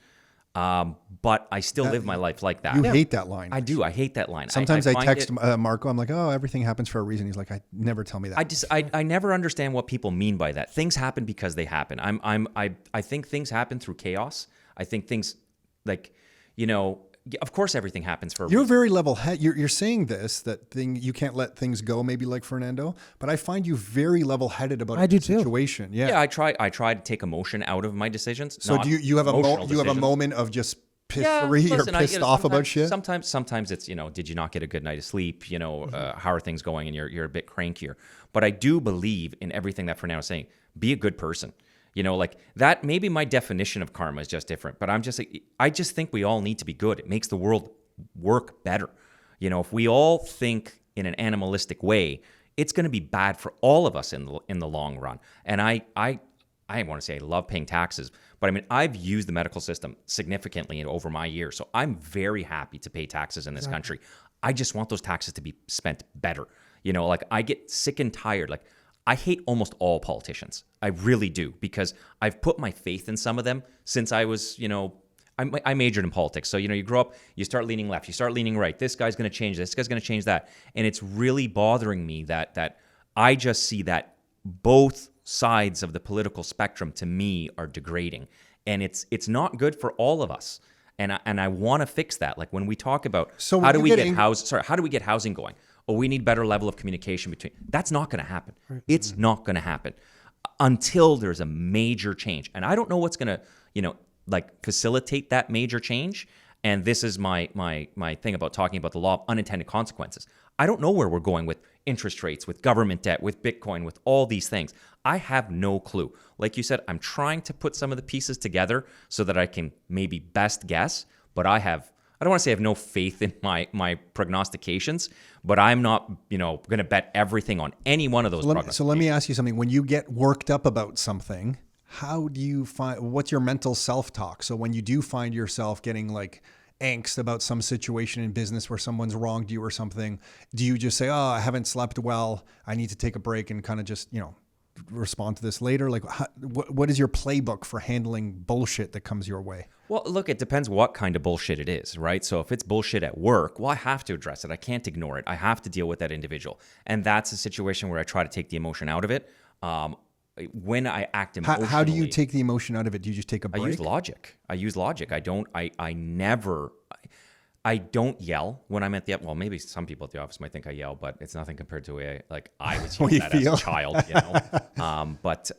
But I still live my life like that. You hate that line. I do. I hate that line. Sometimes I text Marko. I'm like, "Oh, everything happens for a reason." He's like, "I never tell me that." I never understand what people mean by that. Things happen because they happen. I think things happen through chaos. I think things of course everything happens for a You're reason. very level-headed. You're saying that thing, you can't let things go, maybe like Fernando, but I find you very level-headed about the situation. Yeah. Yeah, I try to take emotion out of my decisions. So do you have a moment of just pissery or pissed off about shit? Sometimes it's, did you not get a good night of sleep? How are things going? And you're a bit crankier. But I do believe in everything that Fernando is saying. Be a good person. Like that, maybe my definition of karma is just different, but I just think we all need to be good. It makes the world work better. If we all think in an animalistic way, it's going to be bad for all of us in the long run. And I want to say I love paying taxes, but I mean, I've used the medical system significantly over my years. So I'm very happy to pay taxes in this country. I just want those taxes to be spent better. Like I get sick and tired. Like, I hate almost all politicians. I really do, because I've put my faith in some of them since I was, I majored in politics. So, you grow up, you start leaning left, you start leaning right. This guy's going to change this guy's going to change that. And it's really bothering me that I just see that both sides of the political spectrum to me are degrading. And it's not good for all of us. And I want to fix that. Like when we talk about how do we get housing going? Oh, we need better level of communication between. That's not going to happen. Right. It's not going to happen until there's a major change. And I don't know what's going to, facilitate that major change. And this is my thing about talking about the law of unintended consequences. I don't know where we're going with interest rates, with government debt, with Bitcoin, with all these things. I have no clue. Like you said, I'm trying to put some of the pieces together so that I can maybe best guess, but I don't want to say I have no faith in my prognostications, but I'm not, going to bet everything on any one of those prognostications. So let me ask you something. When you get worked up about something, how do you what's your mental self-talk? So when you do find yourself getting like angst about some situation in business where someone's wronged you or something, do you just say, "Oh, I haven't slept well, I need to take a break," and kind of just, respond to this later? Like, what is your playbook for handling bullshit that comes your way? Well, look, it depends what kind of bullshit it is, right? So if it's bullshit at work, well, I have to address it. I can't ignore it. I have to deal with that individual. And that's a situation where I try to take the emotion out of it. When I act emotionally. How do you take the emotion out of it? Do you just take a break? I use logic. I I don't yell when I'm at the, well, maybe some people at the office might think I yell, but it's nothing compared to the way I was yelled at as a child, you know. But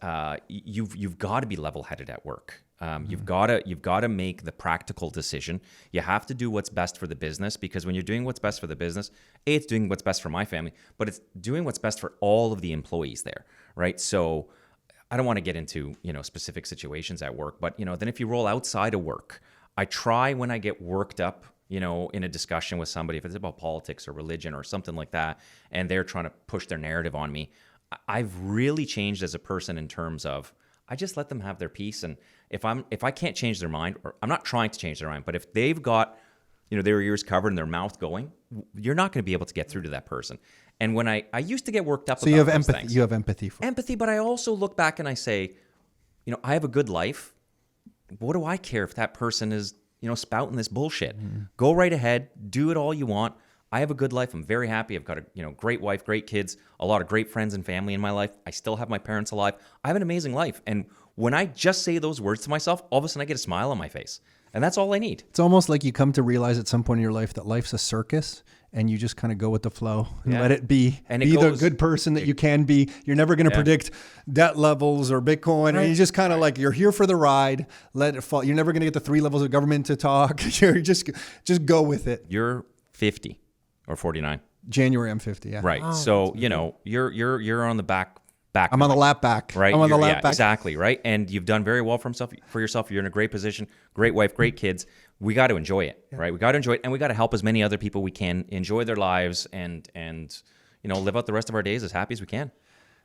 you've got to be level-headed at work. You've got to make the practical decision. You have to do what's best for the business, because when you're doing what's best for the business, it's doing what's best for my family, but it's doing what's best for all of the employees there, right? So I don't want to get into, you know, specific situations at work, but, you know, then if you roll outside of work, I try, when I get worked up, you know, in a discussion with somebody, if it's about politics or religion or something like that, and they're trying to push their narrative on me, I've really changed as a person in terms of, I just let them have their piece. And if I can't change their mind, or I'm not trying to change their mind, but if they've got, you know, their ears covered and their mouth going, you're not going to be able to get through to that person. And when I used to get worked up, so you have empathy. Things. You have empathy for empathy, but I also look back and I say, you know, I have a good life. What do I care if that person is, you know, spouting this bullshit? Go right ahead, do it all you want. I have a good life. I'm very happy. I've got a, you know, great wife, great kids, a lot of great friends and family in my life. I still have my parents alive. I have an amazing life. And when I just say those words to myself, all of a sudden I get a smile on my face. And that's all I need. It's almost like you come to realize at some point in your life that life's a circus, and you just kind of go with the flow and let it be. And be the good person that you can be. You're never going to predict debt levels or Bitcoin. Right. And you just kind of like, you're here for the ride. Let it fall. You're never going to get the 3 levels of government to talk. You're just go with it. You're 50 or 49. January, I'm 50. Yeah. Right. Oh, so, you know, you're on the back. I'm on the lap back. Right. I'm on the lap back. Exactly. Right. And you've done very well for yourself. You're in a great position. Great wife, great kids. We got to enjoy it. Yeah. Right. We got to enjoy it, and we got to help as many other people we can enjoy their lives and you know, live out the rest of our days as happy as we can.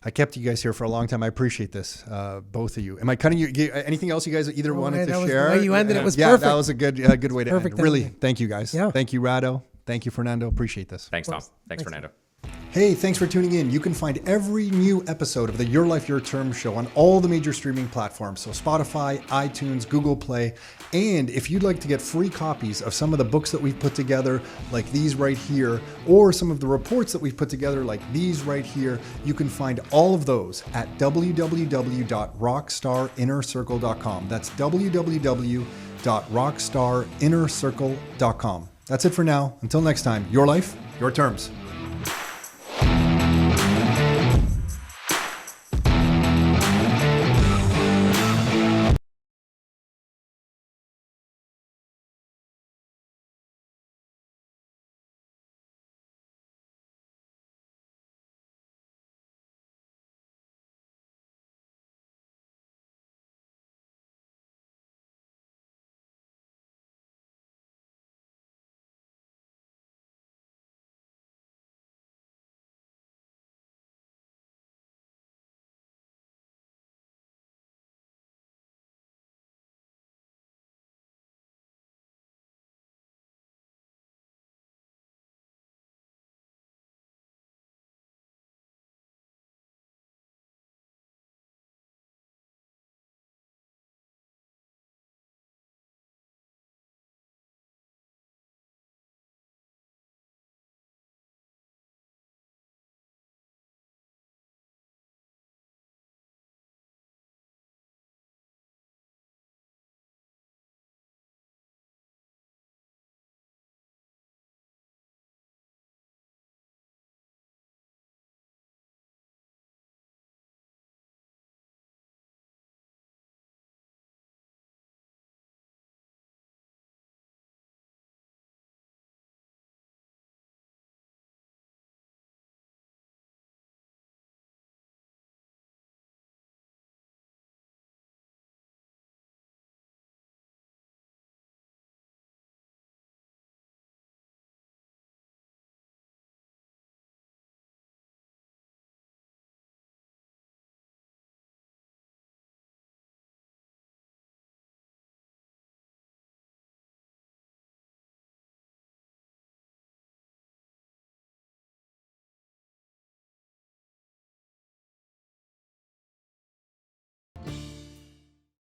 I kept you guys here for a long time. I appreciate this, both of you. Am I cutting you? Anything else you guys either wanted to share? The way you ended it was perfect. Yeah, that was a good way to end. Really, thank you guys. Yeah. Thank you, Rado. Thank you, Fernando. Appreciate this. Thanks, Tom. Thanks, Fernando. Hey, thanks for tuning in. You can find every new episode of the Your Life, Your Terms show on all the major streaming platforms. So Spotify, iTunes, Google Play. And if you'd like to get free copies of some of the books that we've put together, like these right here, or some of the reports that we've put together, like these right here, you can find all of those at www.rockstarinnercircle.com. That's www.rockstarinnercircle.com. That's it for now. Until next time, your life, your terms.